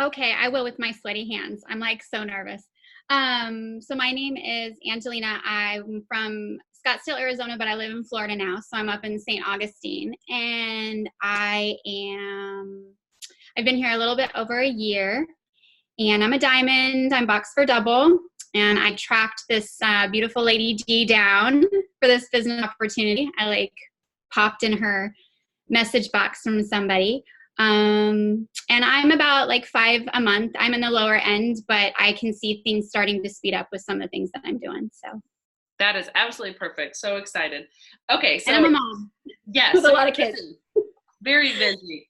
Okay, I will with my sweaty hands. I'm like so nervous. So my name is Angelina. I'm from Scottsdale, Arizona, but I live in Florida now. So I'm up in St. Augustine, and I've been here a little bit over a year, and I'm a diamond. I'm boxed for double, and I tracked this beautiful lady G down for this business opportunity. I popped in her message box from somebody. And I'm about 5 a month. I'm in the lower end, but I can see things starting to speed up with some of the things that I'm doing. So that is absolutely perfect. So excited. Okay. So and I'm a mom. Yes. With a lot of kids. Very busy.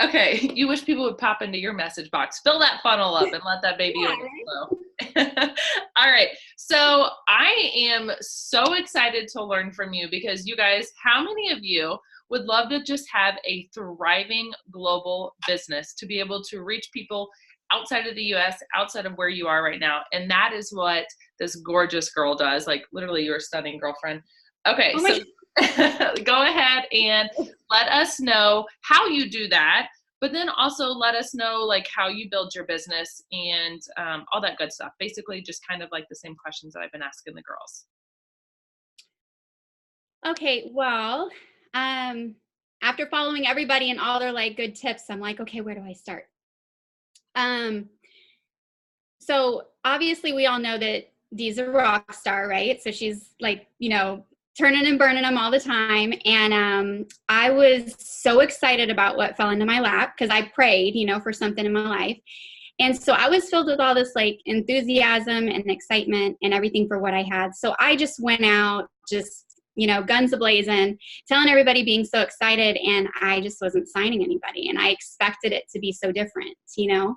Okay. You wish people would pop into your message box. Fill that funnel up and let that baby overflow. Right? All right. So I am so excited to learn from you, because you guys, how many of you would love to just have a thriving global business, to be able to reach people outside of the US, outside of where you are right now? And that is what this gorgeous girl does. Literally, you're a stunning girlfriend. Okay, so go ahead and let us know how you do that. but then also let us know like how you build your business and all that good stuff. Basically just kind of like the same questions that I've been asking the girls. Okay, well, after following everybody and all their like good tips, I'm like, okay, where do I start? So obviously we all know that Dee's a rock star, right? So she's like, you know, turning and burning them all the time. And I was so excited about what fell into my lap because I prayed, you know, for something in my life. And so I was filled with all this like enthusiasm and excitement and everything for what I had. So I just went out, just, you know, guns a-blazing, telling everybody, being so excited, and I just wasn't signing anybody. And I expected it to be so different, you know.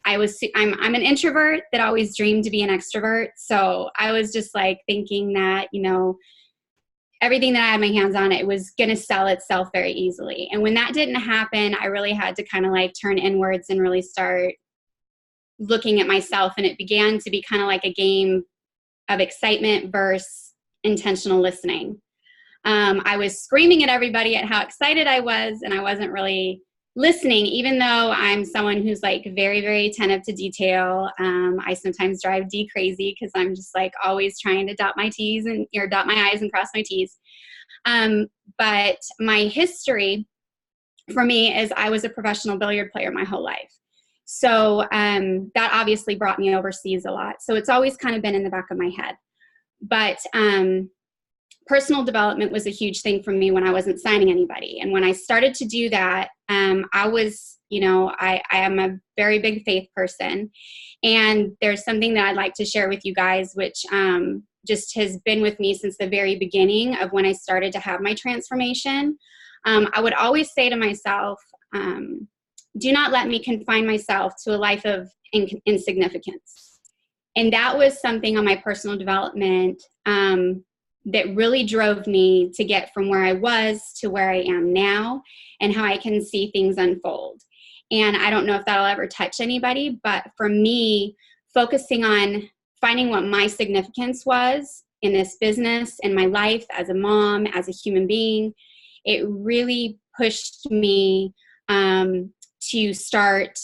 I'm an introvert that always dreamed to be an extrovert. So I was just like thinking that, you know, everything that I had my hands on, it was going to sell itself very easily. And when that didn't happen, I really had to kind of like turn inwards and really start looking at myself. And it began to be kind of like a game of excitement versus intentional listening. I was screaming at everybody at how excited I was, and I wasn't really listening, even though I'm someone who's like very, very attentive to detail. I sometimes drive Dee crazy because I'm just like always trying to dot my T's and dot my I's and cross my T's. But my history for me is I was a professional billiard player my whole life. So that obviously brought me overseas a lot. So it's always kind of been in the back of my head. But personal development was a huge thing for me when I wasn't signing anybody. And when I started to do that, I was, you know, I am a very big faith person. And there's something that I'd like to share with you guys, which just has been with me since the very beginning of when I started to have my transformation. I would always say to myself, do not let me confine myself to a life of insignificance. And that was something on my personal development that really drove me to get from where I was to where I am now and how I can see things unfold. And I don't know if that'll ever touch anybody, but for me, focusing on finding what my significance was in this business, in my life as a mom, as a human being, it really pushed me to start.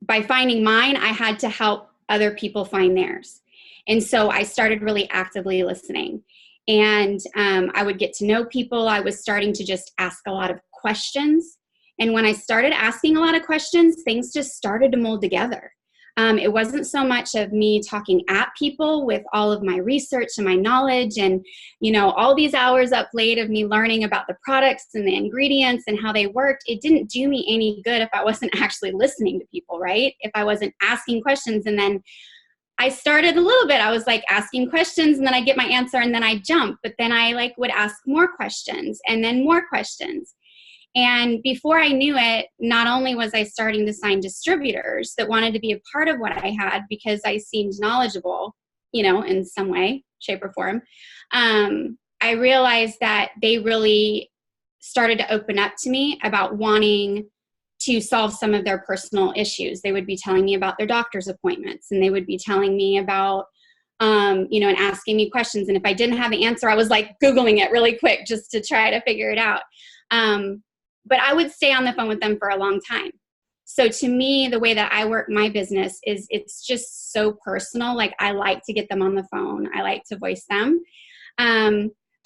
By finding mine, I had to help other people find theirs. And so I started really actively listening. And I would get to know people. I was starting to just ask a lot of questions. And when I started asking a lot of questions, things just started to mold together. It wasn't so much of me talking at people with all of my research and my knowledge and, you know, all these hours up late of me learning about the products and the ingredients and how they worked. It didn't do me any good if I wasn't actually listening to people, right? If I wasn't asking questions. And then I started a little bit, I was like asking questions and then I get my answer and then I jump, but then I like would ask more questions and then more questions. And before I knew it, not only was I starting to sign distributors that wanted to be a part of what I had because I seemed knowledgeable, you know, in some way, shape or form, I realized that they really started to open up to me about wanting to solve some of their personal issues. They would be telling me about their doctor's appointments and they would be telling me about, you know, and asking me questions. And if I didn't have the answer, I was like Googling it really quick just to try to figure it out. But I would stay on the phone with them for a long time. So to me, the way that I work my business is it's just so personal. Like I like to get them on the phone. I like to voice them.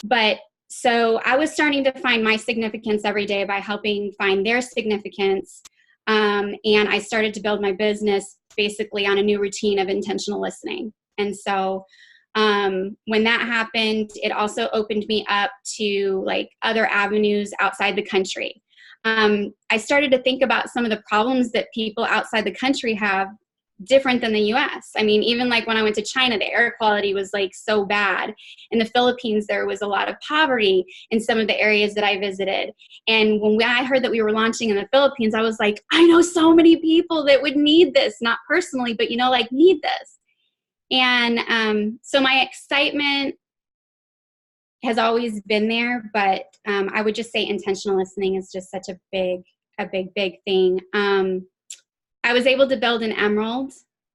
But so I was starting to find my significance every day by helping find their significance. And I started to build my business basically on a new routine of intentional listening. And so when that happened, it also opened me up to like other avenues outside the country. I started to think about some of the problems that people outside the country have different than the US. I mean, even like when I went to China, the air quality was like so bad. In the Philippines, there was a lot of poverty in some of the areas that I visited. And when I heard that we were launching in the Philippines, I was like, I know so many people that would need this, not personally, but, you know, like need this. And so my excitement has always been there, but I would just say intentional listening is just such a big thing. I was able to build an Enroll,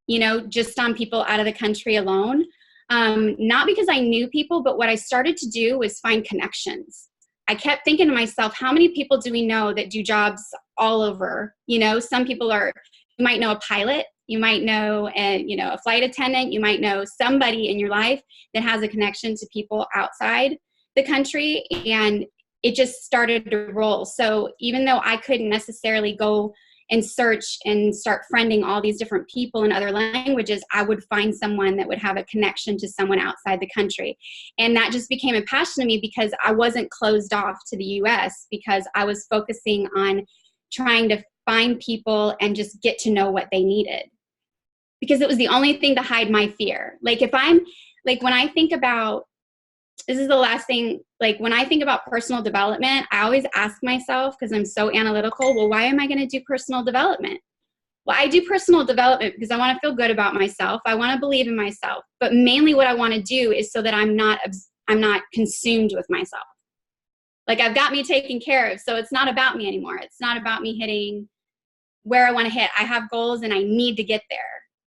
you know, just on people out of the country alone. Not because I knew people, but what I started to do was find connections. I kept thinking to myself, how many people do we know that do jobs all over? You know, some people you might know a pilot, you might know a flight attendant, you might know somebody in your life that has a connection to people outside the country, and it just started to roll. So even though I couldn't necessarily go and search and start friending all these different people in other languages, I would find someone that would have a connection to someone outside the country. And that just became a passion to me because I wasn't closed off to the US, because I was focusing on trying to find people and just get to know what they needed. Because it was the only thing to hide my fear. Like when I think about, this is the last thing, like when I think about personal development, I always ask myself, because I'm so analytical, well, why am I going to do personal development? Well, I do personal development because I want to feel good about myself. I want to believe in myself. But mainly what I want to do is so that I'm not consumed with myself. Like I've got me taken care of. So it's not about me anymore. It's not about me hitting where I want to hit. I have goals and I need to get there.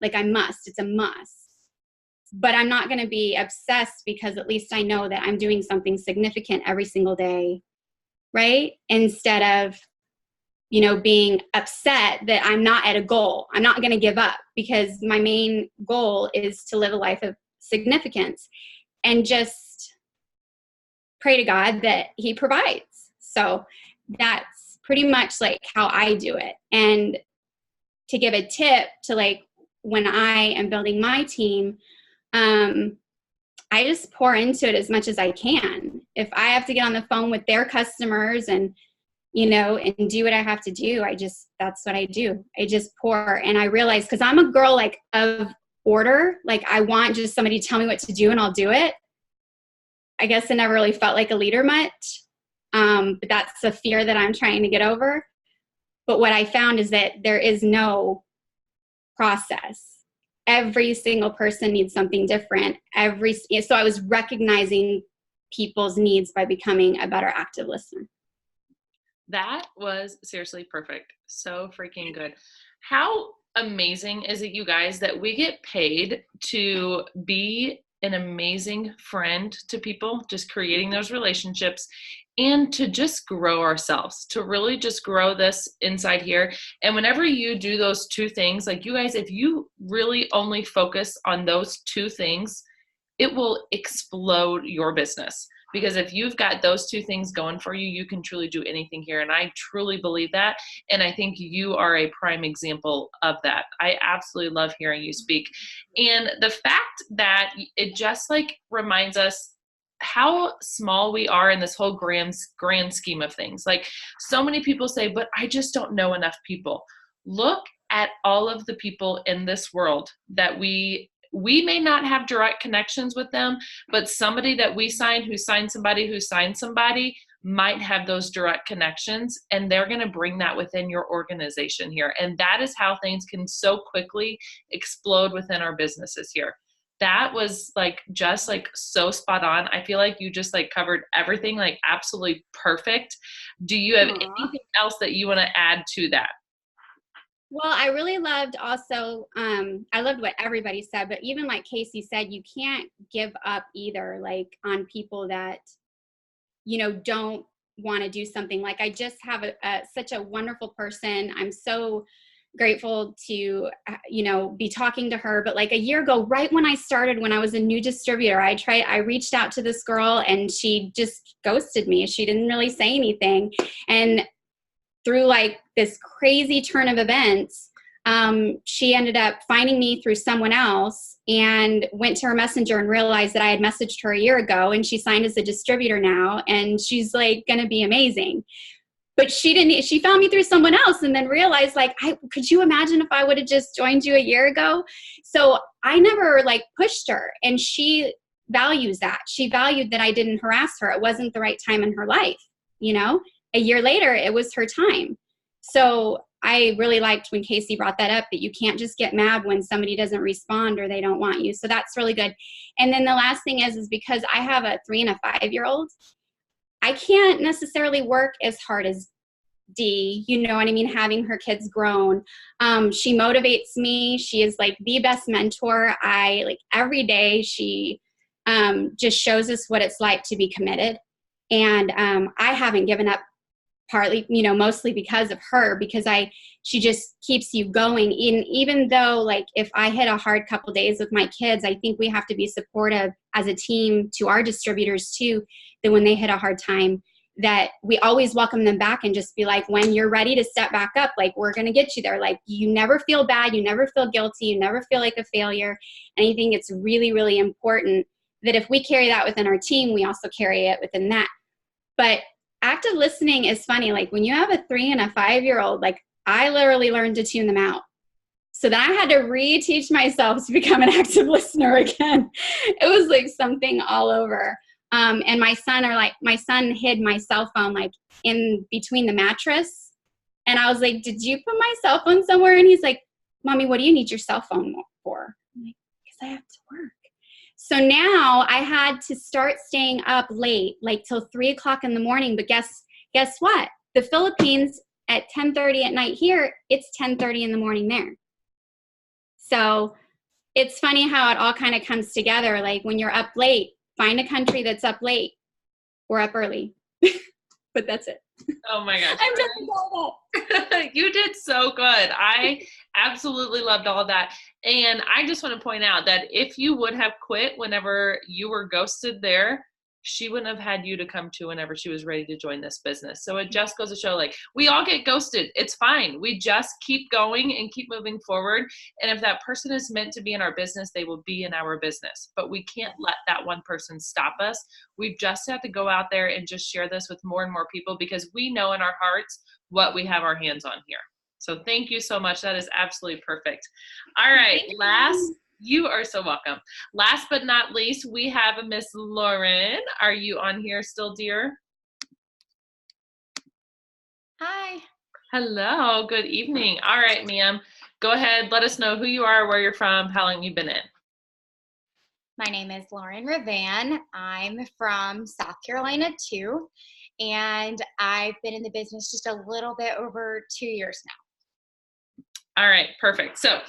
Like I must. It's a must. But I'm not going to be obsessed, because at least I know that I'm doing something significant every single day, right? Instead of, being upset that I'm not at a goal. I'm not going to give up, because my main goal is to live a life of significance and just pray to God that He provides. So that's pretty much like how I do it. And to give a tip to like when I am building my team, I just pour into it as much as I can. If I have to get on the phone with their customers and do what I have to do, that's what I do. I just pour. And I realize, because I'm a girl like of order, like I want just somebody to tell me what to do and I'll do it. I guess I never really felt like a leader much. But that's a fear that I'm trying to get over. But what I found is that there is no process. Every single person needs something different. So I was recognizing people's needs by becoming a better active listener. That was seriously perfect. So freaking good. How amazing is it, you guys, that we get paid to be an amazing friend to people, just creating those relationships, and to just grow ourselves, to really just grow this inside here. And whenever you do those two things, like you guys, if you really only focus on those two things, it will explode your business. Because if you've got those two things going for you, you can truly do anything here. And I truly believe that. And I think you are a prime example of that. I absolutely love hearing you speak. And the fact that it just like reminds us how small we are in this whole grand scheme of things. Like so many people say, but I just don't know enough people. Look at all of the people in this world that we may not have direct connections with them, but somebody that we signed who signed somebody might have those direct connections, and they're going to bring that within your organization here. And that is how things can so quickly explode within our businesses here. That was like just like so spot on. I feel like you just like covered everything like absolutely perfect. Do you have anything else that you want to add to that? Well, I really loved also, I loved what everybody said, but even like Casey said, you can't give up either, like on people that, don't want to do something. Like I just have such a wonderful person. I'm so grateful to, be talking to her. But like a year ago, right when I started, when I was a new distributor, I reached out to this girl and she just ghosted me. She didn't really say anything. And through like this crazy turn of events, she ended up finding me through someone else and went to her messenger and realized that I had messaged her a year ago, and she signed as a distributor now, and she's like going to be amazing. But she found me through someone else and then realized like, could you imagine if I would have just joined you a year ago? So I never like pushed her, and she values that. She valued that I didn't harass her. It wasn't the right time in her life, A year later, it was her time. So I really liked when Casey brought that up, that you can't just get mad when somebody doesn't respond or they don't want you. So that's really good. And then the last thing is because I have a 3 and a 5-year-old, I can't necessarily work as hard as Dee, you know what I mean, having her kids grown. She motivates me. She is like the best mentor. Every day she just shows us what it's like to be committed. And I haven't given up, partly, mostly because of her, because she just keeps you going. Even though, like, if I hit a hard couple days with my kids, I think we have to be supportive as a team to our distributors too, that when they hit a hard time, that we always welcome them back and just be like, when you're ready to step back up, like, we're going to get you there. Like, you never feel bad. You never feel guilty. You never feel like a failure. And I think it's really, really important that if we carry that within our team, we also carry it within that. But active listening is funny. Like, when you have a 3 and a 5-year-old, like, I literally learned to tune them out. So then I had to reteach myself to become an active listener again. It was like something all over. And my son hid my cell phone like in between the mattress. And I was like, did you put my cell phone somewhere? And he's like, Mommy, what do you need your cell phone for? I'm like, because I have to work. So now I had to start staying up late, like till 3 o'clock in the morning. But guess what? The Philippines at 10:30 at night here, it's 10:30 in the morning there. So it's funny how it all kind of comes together. Like, when you're up late, find a country that's up late or up early. But that's it. Oh my gosh. I'm just all that. You did so good. I absolutely loved all of that. And I just want to point out that if you would have quit whenever you were ghosted there, she wouldn't have had you to come to whenever she was ready to join this business. So it just goes to show, like, we all get ghosted. It's fine. We just keep going and keep moving forward. And if that person is meant to be in our business, they will be in our business. But we can't let that one person stop us. We just have to go out there and just share this with more and more people, because we know in our hearts what we have our hands on here. So thank you so much. That is absolutely perfect. All right. You are so welcome. Last but not least, we have a Miss Lauren. Are you on here still, dear? Hi. Hello. Good evening. All right, ma'am. Go ahead. Let us know who you are, where you're from, how long you've been in. My name is Lauren Ravan. I'm from South Carolina too, and I've been in the business just a little bit over 2 years now. All right, perfect. So,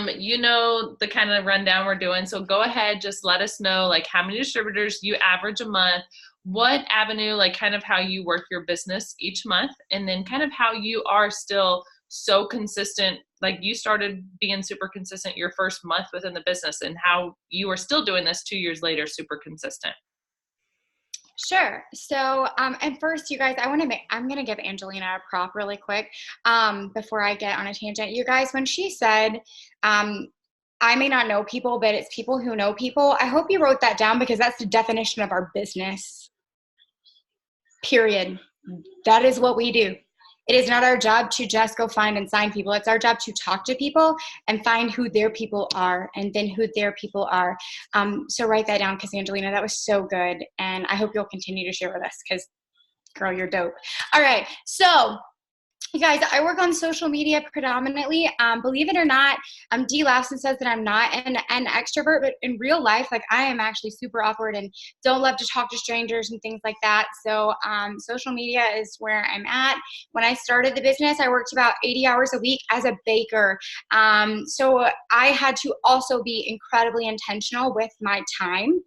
you know the kind of rundown we're doing. So go ahead, just let us know, like, how many distributors you average a month, what avenue, like, kind of how you work your business each month, and then kind of how you are still so consistent. Like, you started being super consistent your first month within the business, and how you are still doing this 2 years later, super consistent. Sure. So, and first, you guys, I'm going to give Angelina a prop really quick before I get on a tangent. You guys, when she said, I may not know people, but it's people who know people, I hope you wrote that down, because that's the definition of our business. Period. That is what we do. It is not our job to just go find and sign people. It's our job to talk to people and find who their people are, and then who their people are. So write that down, because Angelina, that was so good. And I hope you'll continue to share with us, because girl, you're dope. All right. So you guys, I work on social media predominantly. Believe it or not, Dee laughs and says that I'm not an extrovert, but in real life, like, I am actually super awkward and don't love to talk to strangers and things like that. So social media is where I'm at. When I started the business, I worked about 80 hours a week as a baker. So I had to also be incredibly intentional with my time.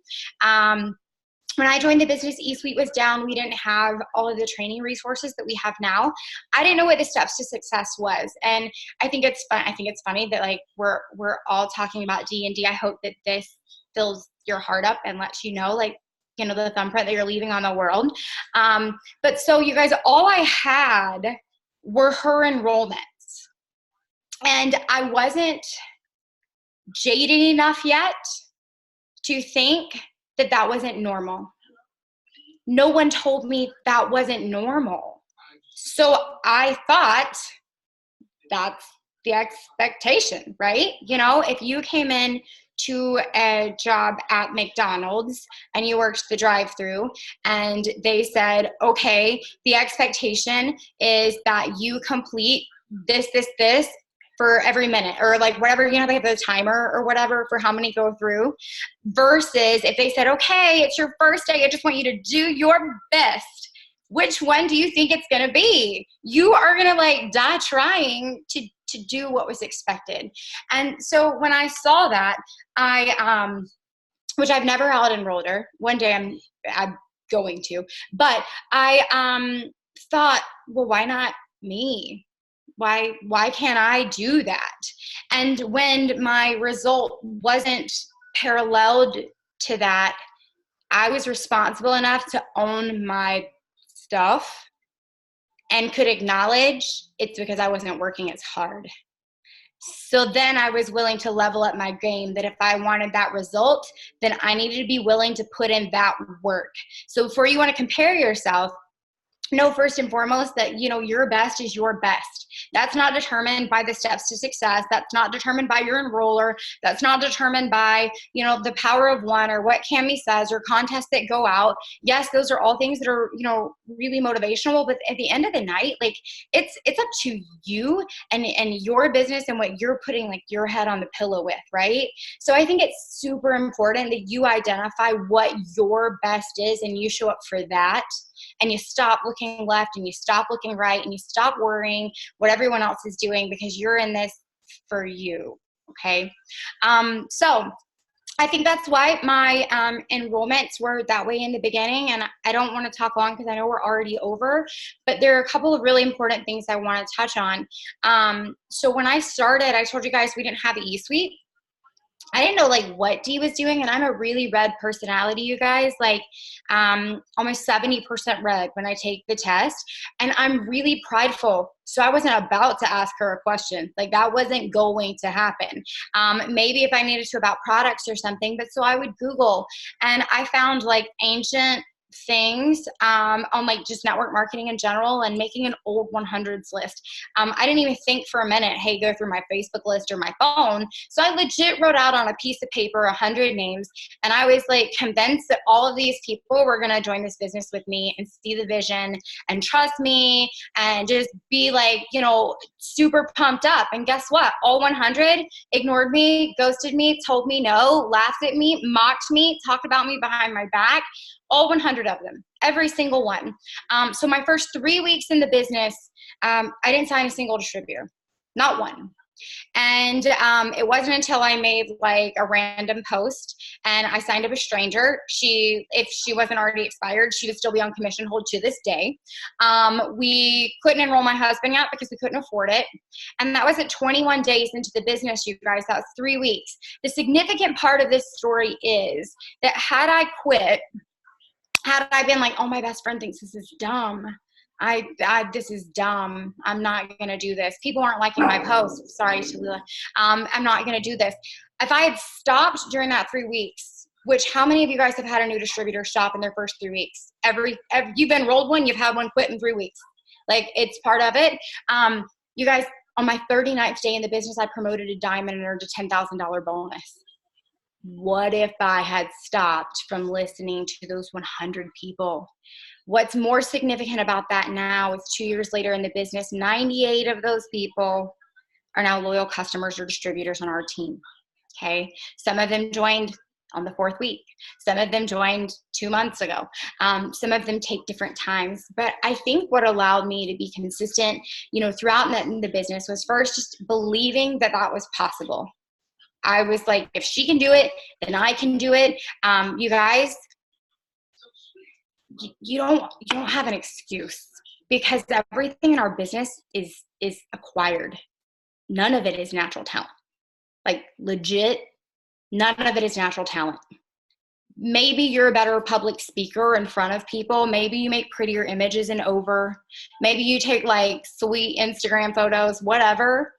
When I joined the business, eSuite was down. We didn't have all of the training resources that we have now. I didn't know what the steps to success was. And I think it's fun. I think it's funny that, like, we're all talking about D&D. I hope that this fills your heart up and lets you know, like, you know, the thumbprint that you're leaving on the world. But so you guys, all I had were her enrollments. And I wasn't jaded enough yet to think that wasn't normal. No one told me that wasn't normal. So I thought that's the expectation, right? You know, if you came in to a job at McDonald's and you worked the drive-through and they said, okay, the expectation is that you complete this for every minute, or like whatever, you know, they have the timer or whatever for how many go through, versus if they said, okay, it's your first day, I just want you to do your best. Which one do you think it's going to be? You are going to, like, die trying to do what was expected. And so when I saw that, which I've never out enrolled her. One day I'm going to. But I thought, well, why not me? Why can't I do that? And when my result wasn't paralleled to that, I was responsible enough to own my stuff and could acknowledge it's because I wasn't working as hard. So then I was willing to level up my game, that if I wanted that result, then I needed to be willing to put in that work. So before you want to compare yourself, know first and foremost that, you know, your best is your best. That's not determined by the steps to success. That's not determined by your enroller. That's not determined by, you know, the power of one or what Cami says or contests that go out. Yes, those are all things that are, you know, really motivational, but at the end of the night, like it's up to you and your business and what you're putting like your head on the pillow with, right? So I think it's super important that you identify what your best is and you show up for that. And you stop looking left and you stop looking right and you stop worrying what everyone else is doing, because you're in this for you, okay? So I think that's why my enrollments were that way in the beginning, and I don't want to talk long because I know we're already over, but there are a couple of really important things I want to touch on. So when I started, I told you guys we didn't have an e-suite. I didn't know like what Dee was doing, and I'm a really red personality, you guys, like almost 70% red when I take the test, and I'm really prideful. So I wasn't about to ask her a question. Like that wasn't going to happen. Maybe if I needed to about products or something, but so I would Google, and I found like ancient things on like just network marketing in general and making an old 100s list. I didn't even think for a minute, hey, go through my Facebook list or my phone. So I legit wrote out on a piece of paper 100 names, and I was like convinced that all of these people were going to join this business with me and see the vision and trust me and just be like, you know, super pumped up. And guess what? All 100 ignored me, ghosted me, told me no, laughed at me, mocked me, talked about me behind my back. All 100 of them, every single one. So my first 3 weeks in the business, I didn't sign a single distributor, not one. And it wasn't until I made like a random post and I signed up a stranger. If she wasn't already expired, she would still be on commission hold to this day. We couldn't enroll my husband yet because we couldn't afford it. And that was at 21 days into the business, you guys. That was 3 weeks. The significant part of this story is that had I quit, had I been like, oh, my best friend thinks this is dumb. This is dumb. I'm not going to do this. People aren't liking my post. Sorry, Shalila. I'm not going to do this. If I had stopped during that 3 weeks, which how many of you guys have had a new distributor stop in their first 3 weeks? You've enrolled one, you've had one quit in 3 weeks. Like it's part of it. You guys, on my 39th day in the business, I promoted a diamond and earned a $10,000 bonus. What if I had stopped from listening to those 100 people? What's more significant about that now is 2 years later in the business, 98 of those people are now loyal customers or distributors on our team, okay? Some of them joined on the 4th week. Some of them joined 2 months ago. Some of them take different times. But I think what allowed me to be consistent, you know, throughout the business was first just believing that that was possible. I was like, if she can do it, then I can do it. You guys, you don't have an excuse, because everything in our business is acquired. None of it is natural talent. Like legit, none of it is natural talent. Maybe you're a better public speaker in front of people. Maybe you make prettier images and over. Maybe you take like sweet Instagram photos, whatever.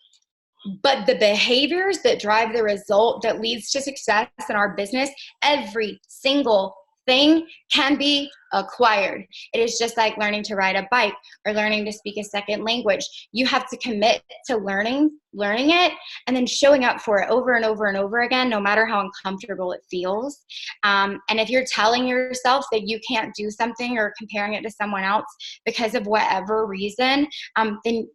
But the behaviors that drive the result that leads to success in our business, every single thing can be acquired. It is just like learning to ride a bike or learning to speak a second language. You have to commit to learning it, and then showing up for it over and over and over again, no matter how uncomfortable it feels. And if you're telling yourself that you can't do something or comparing it to someone else because of whatever reason, then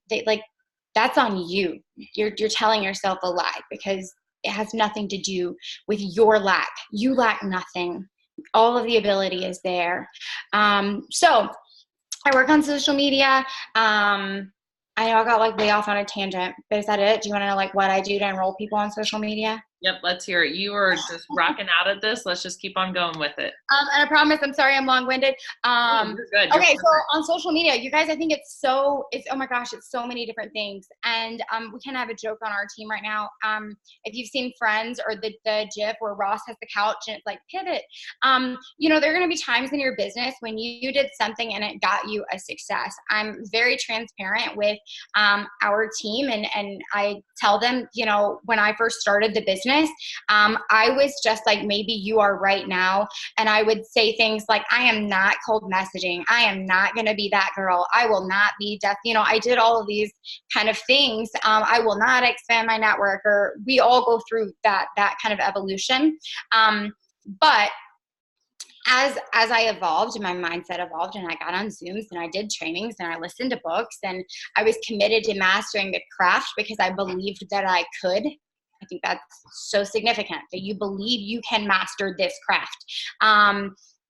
that's on you. You're telling yourself a lie, because it has nothing to do with your lack. You lack nothing. All of the ability is there. So I work on social media. I know I got like way off on a tangent, but is that it? Do you want to know like what I do to enroll people on social media? Yep, let's hear it. You are just rocking out at this. Let's just keep on going with it. And I promise, I'm sorry, I'm long-winded. You're good. You're Okay, perfect. so on social media, you guys, I think it's oh my gosh, it's so many different things. And we kind of have a joke on our team right now. If you've seen Friends or the GIF where Ross has the couch and it's like pivot, there are going to be times in your business when you did something and it got you a success. I'm very transparent with our team, and I tell them, when I first started the business, I was just like maybe you are right now. And I would say things like, I am not cold messaging. I am not going to be that girl. I will not be deaf. I did all of these kind of things. I will not expand my network, or we all go through that kind of evolution. But as I evolved and my mindset evolved and I got on Zooms and I did trainings and I listened to books and I was committed to mastering the craft because I believed that I could. I think that's so significant that you believe you can master this craft.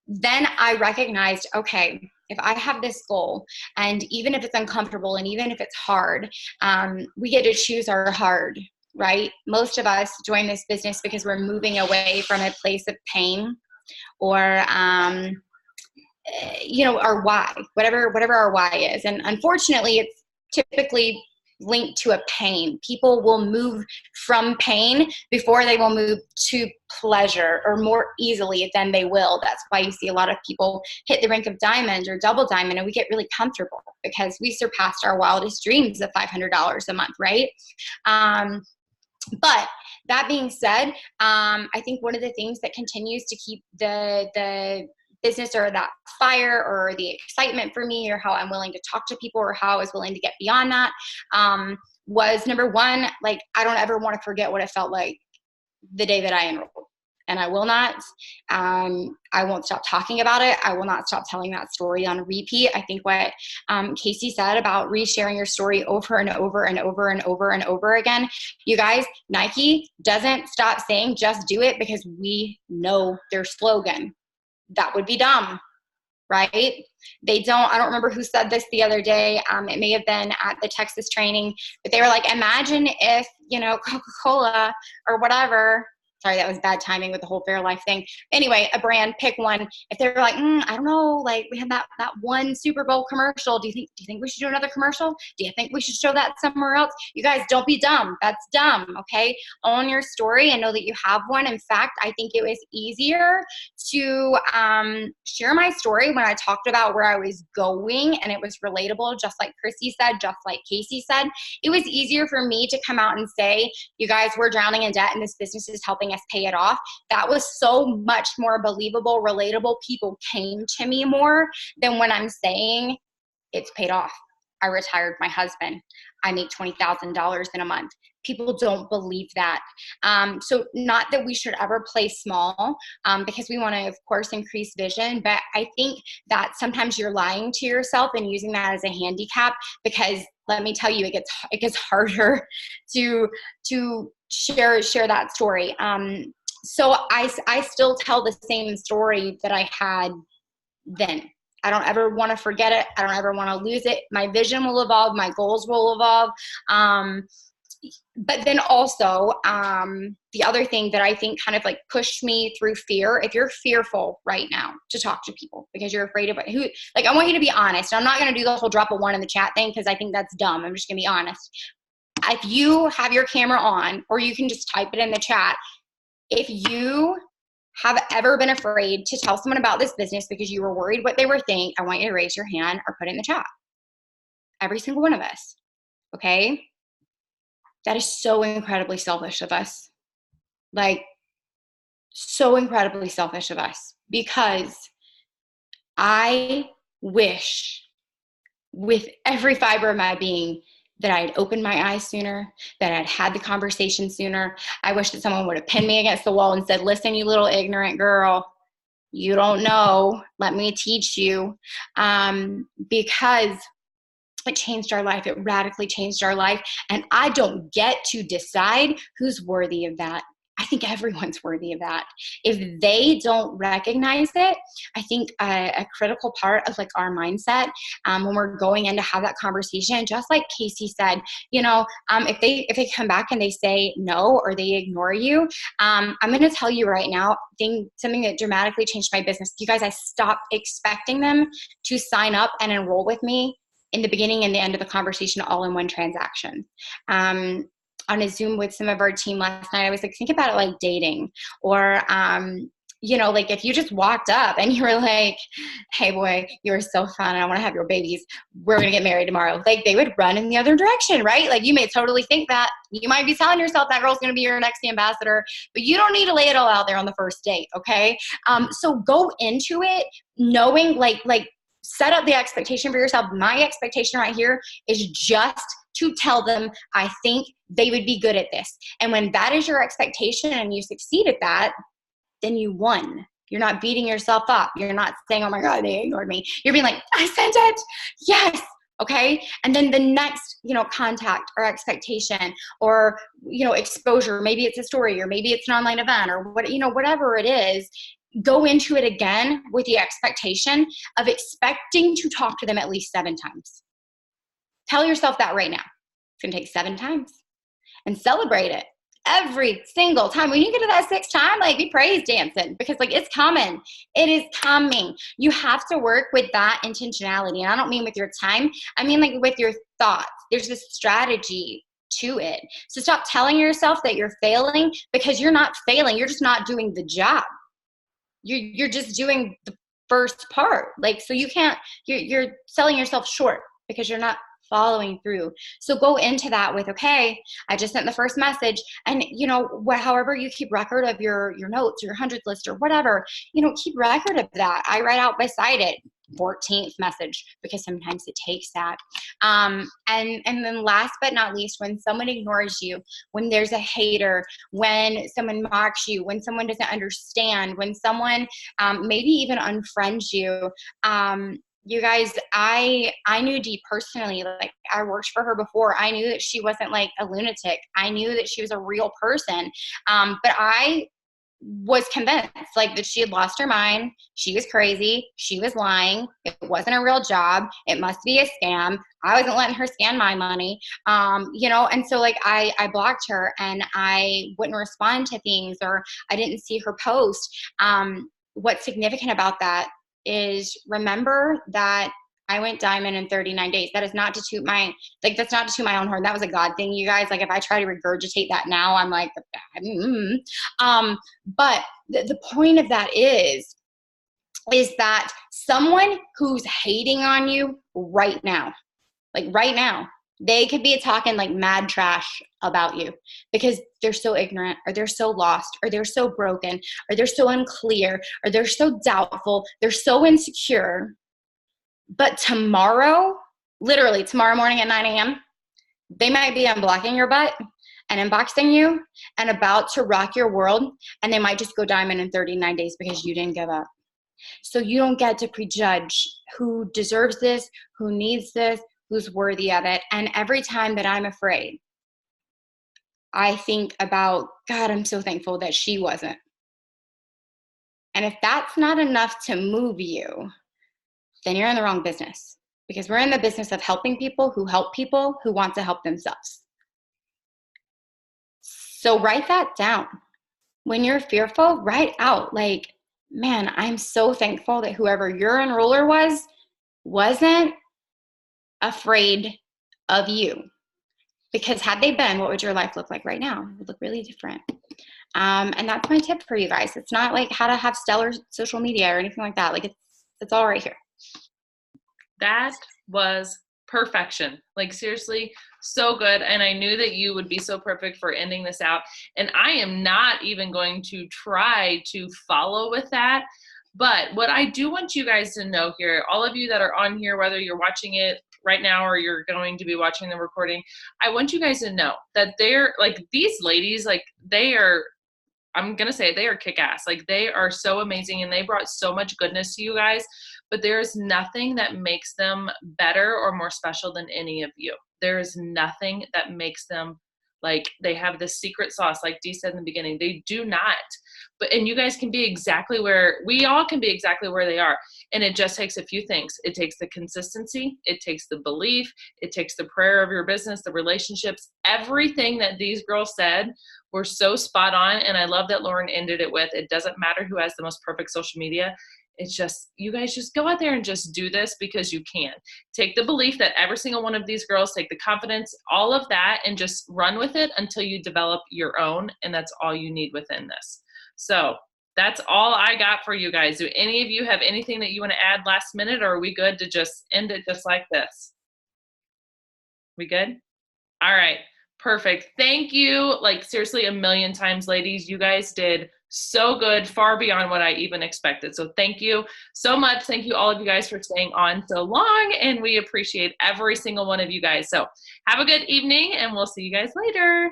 Then I recognized, okay, if I have this goal, and even if it's uncomfortable and even if it's hard, we get to choose our hard, right? Most of us join this business because we're moving away from a place of pain or, our why, whatever our why is. And unfortunately, it's typically linked to a pain. People will move from pain before they will move to pleasure, or more easily than they will. That's why you see a lot of people hit the rank of diamond or double diamond and we get really comfortable because we surpassed our wildest dreams of $500 a month, right? But that being said, I think one of the things that continues to keep the business or that fire or the excitement for me, or how I'm willing to talk to people, or how I was willing to get beyond that, was number one, like, I don't ever want to forget what it felt like the day that I enrolled. And I will not. I won't stop talking about it. I will not stop telling that story on repeat. I think what Casey said about resharing your story over and over and over and over and over again. You guys, Nike doesn't stop saying just do it because we know their slogan. That would be dumb, right? They don't, I don't remember who said this the other day. It may have been at the Texas training, but they were like, imagine if, Coca-Cola or whatever. Sorry, that was bad timing with the whole Fairlife thing. Anyway, a brand, pick one. If they were like, I don't know, like we had that one Super Bowl commercial. Do you think we should do another commercial? Do you think we should show that somewhere else? You guys, don't be dumb. That's dumb, okay? Own your story and know that you have one. In fact, I think it was easier to share my story when I talked about where I was going and it was relatable, just like Chrissy said, just like Casey said. It was easier for me to come out and say, you guys, we're drowning in debt and this business is helping us pay it off. That was so much more believable, relatable. People came to me more than when I'm saying it's paid off. I retired my husband. I make $20,000 in a month. People don't believe that. So not that we should ever play small, because we want to, of course, increase vision. But I think that sometimes you're lying to yourself and using that as a handicap, because let me tell you, it gets harder to share that story. So I still tell the same story that I had then. I don't ever want to forget it. I don't ever want to lose it. My vision will evolve. My goals will evolve. But then also, the other thing that I think kind of like pushed me through fear, if you're fearful right now to talk to people because you're afraid of who, like, I want you to be honest. I'm not going to do the whole drop a 1 in the chat thing because I think that's dumb. I'm just going to be honest. If you have your camera on, or you can just type it in the chat, if you have ever been afraid to tell someone about this business because you were worried what they were thinking, I want you to raise your hand or put it in the chat. Every single one of us. Okay? That is so incredibly selfish of us. Like, so incredibly selfish of us, because I wish with every fiber of my being that I had opened my eyes sooner, that I'd had the conversation sooner. I wish that someone would have pinned me against the wall and said, listen, you little ignorant girl, you don't know, let me teach you. Because it changed our life. It radically changed our life. And I don't get to decide who's worthy of that. I think everyone's worthy of that. If they don't recognize it, I think a critical part of like our mindset when we're going in to have that conversation, just like Casey said, you know, if they come back and they say no or they ignore you, I'm going to tell you right now, something that dramatically changed my business. You guys, I stopped expecting them to sign up and enroll with me in the beginning and the end of the conversation all in one transaction. On a Zoom with some of our team last night, I was like, think about it like dating, or, you know, like if you just walked up and you were like, hey boy, you're so fun, I want to have your babies, we're going to get married tomorrow. Like they would run in the other direction, right? Like you may totally think that. You might be telling yourself that girl's going to be your next ambassador, but you don't need to lay it all out there on the first date, okay? So go into it knowing, like set up the expectation for yourself. My expectation right here is just to tell them, I think they would be good at this. And when that is your expectation and you succeed at that, then you won. You're not beating yourself up. You're not saying, oh my God, they ignored me. You're being like, I sent it. Yes. Okay. And then the next, you know, contact or expectation or, you know, exposure, maybe it's a story or maybe it's an online event or what, you know, whatever it is, go into it again with the expectation of expecting to talk to them at least 7 times. Tell yourself that right now. It's going to take 7 times and celebrate it every single time. When you get to that 6th time, like be praise dancing because like it's coming. It is coming. You have to work with that intentionality. And I don't mean with your time. I mean like with your thoughts. There's this strategy to it. So stop telling yourself that you're failing because you're not failing. You're just not doing the job. You're just doing the first part. Like, so you can't, you're selling yourself short because you're not following through. So go into that with, okay, I just sent the first message, and you know, however you keep record of your notes or your 100th list or whatever, you know, keep record of that. I write out beside it 14th message because sometimes it takes that. And then last but not least, when someone ignores you, when there's a hater, when someone mocks you, when someone doesn't understand, when someone maybe even unfriends you, you guys, I knew Dee personally. Like I worked for her before. I knew that she wasn't like a lunatic. I knew that she was a real person. But I was convinced like that she had lost her mind. She was crazy. She was lying. It wasn't a real job. It must be a scam. I wasn't letting her scan my money. You know, and so like I blocked her and I wouldn't respond to things, or I didn't see her post. What's significant about that is remember that I went diamond in 39 days. That is not to toot my, like, that's not to toot my own horn. That was a God thing, you guys. Like, if I try to regurgitate that now, I'm like, but the point of that is that someone who's hating on you right now, they could be talking like mad trash about you because they're so ignorant, or they're so lost, or they're so broken, or they're so unclear, or they're so doubtful, they're so insecure. But tomorrow, literally tomorrow morning at 9 a.m., they might be unblocking your butt and unboxing you and about to rock your world, and they might just go diamond in 39 days because you didn't give up. So you don't get to prejudge who deserves this, who needs this, who's worthy of it. And every time that I'm afraid, I think about, God, I'm so thankful that she wasn't. And if that's not enough to move you, then you're in the wrong business, because we're in the business of helping people who help people who want to help themselves. So write that down. When you're fearful, write out like, man, I'm so thankful that whoever your enroller wasn't afraid of you. Because had they been, what would your life look like right now? It would look really different. And that's my tip for you guys. It's not like how to have stellar social media or anything like that. Like it's all right here. That was perfection. Like seriously, so good. And I knew that you would be so perfect for ending this out. And I am not even going to try to follow with that. But what I do want you guys to know here, all of you that are on here, whether you're watching it right now or you're going to be watching the recording, I want you guys to know that they're like, these ladies, like they are, I'm going to say they are kick-ass. Like they are so amazing and they brought so much goodness to you guys, but there's nothing that makes them better or more special than any of you. There is nothing that makes them like they have this secret sauce, like Dee said in the beginning. They do not. And you guys can be exactly where, we all can be exactly where they are. And it just takes a few things. It takes the consistency. It takes the belief. It takes the prayer of your business, the relationships, everything that these girls said were so spot on. And I love that Lauren ended it with, it doesn't matter who has the most perfect social media. It's just, you guys just go out there and just do this because you can. Take the belief that every single one of these girls, take the confidence, all of that, and just run with it until you develop your own. And that's all you need within this. So that's all I got for you guys. Do any of you have anything that you want to add last minute, or are we good to just end it just like this? We good? All right. Perfect. Thank you. Like seriously, a million times, ladies. You guys did so good, far beyond what I even expected. So thank you so much. Thank you all of you guys for staying on so long, and we appreciate every single one of you guys. So have a good evening, and we'll see you guys later.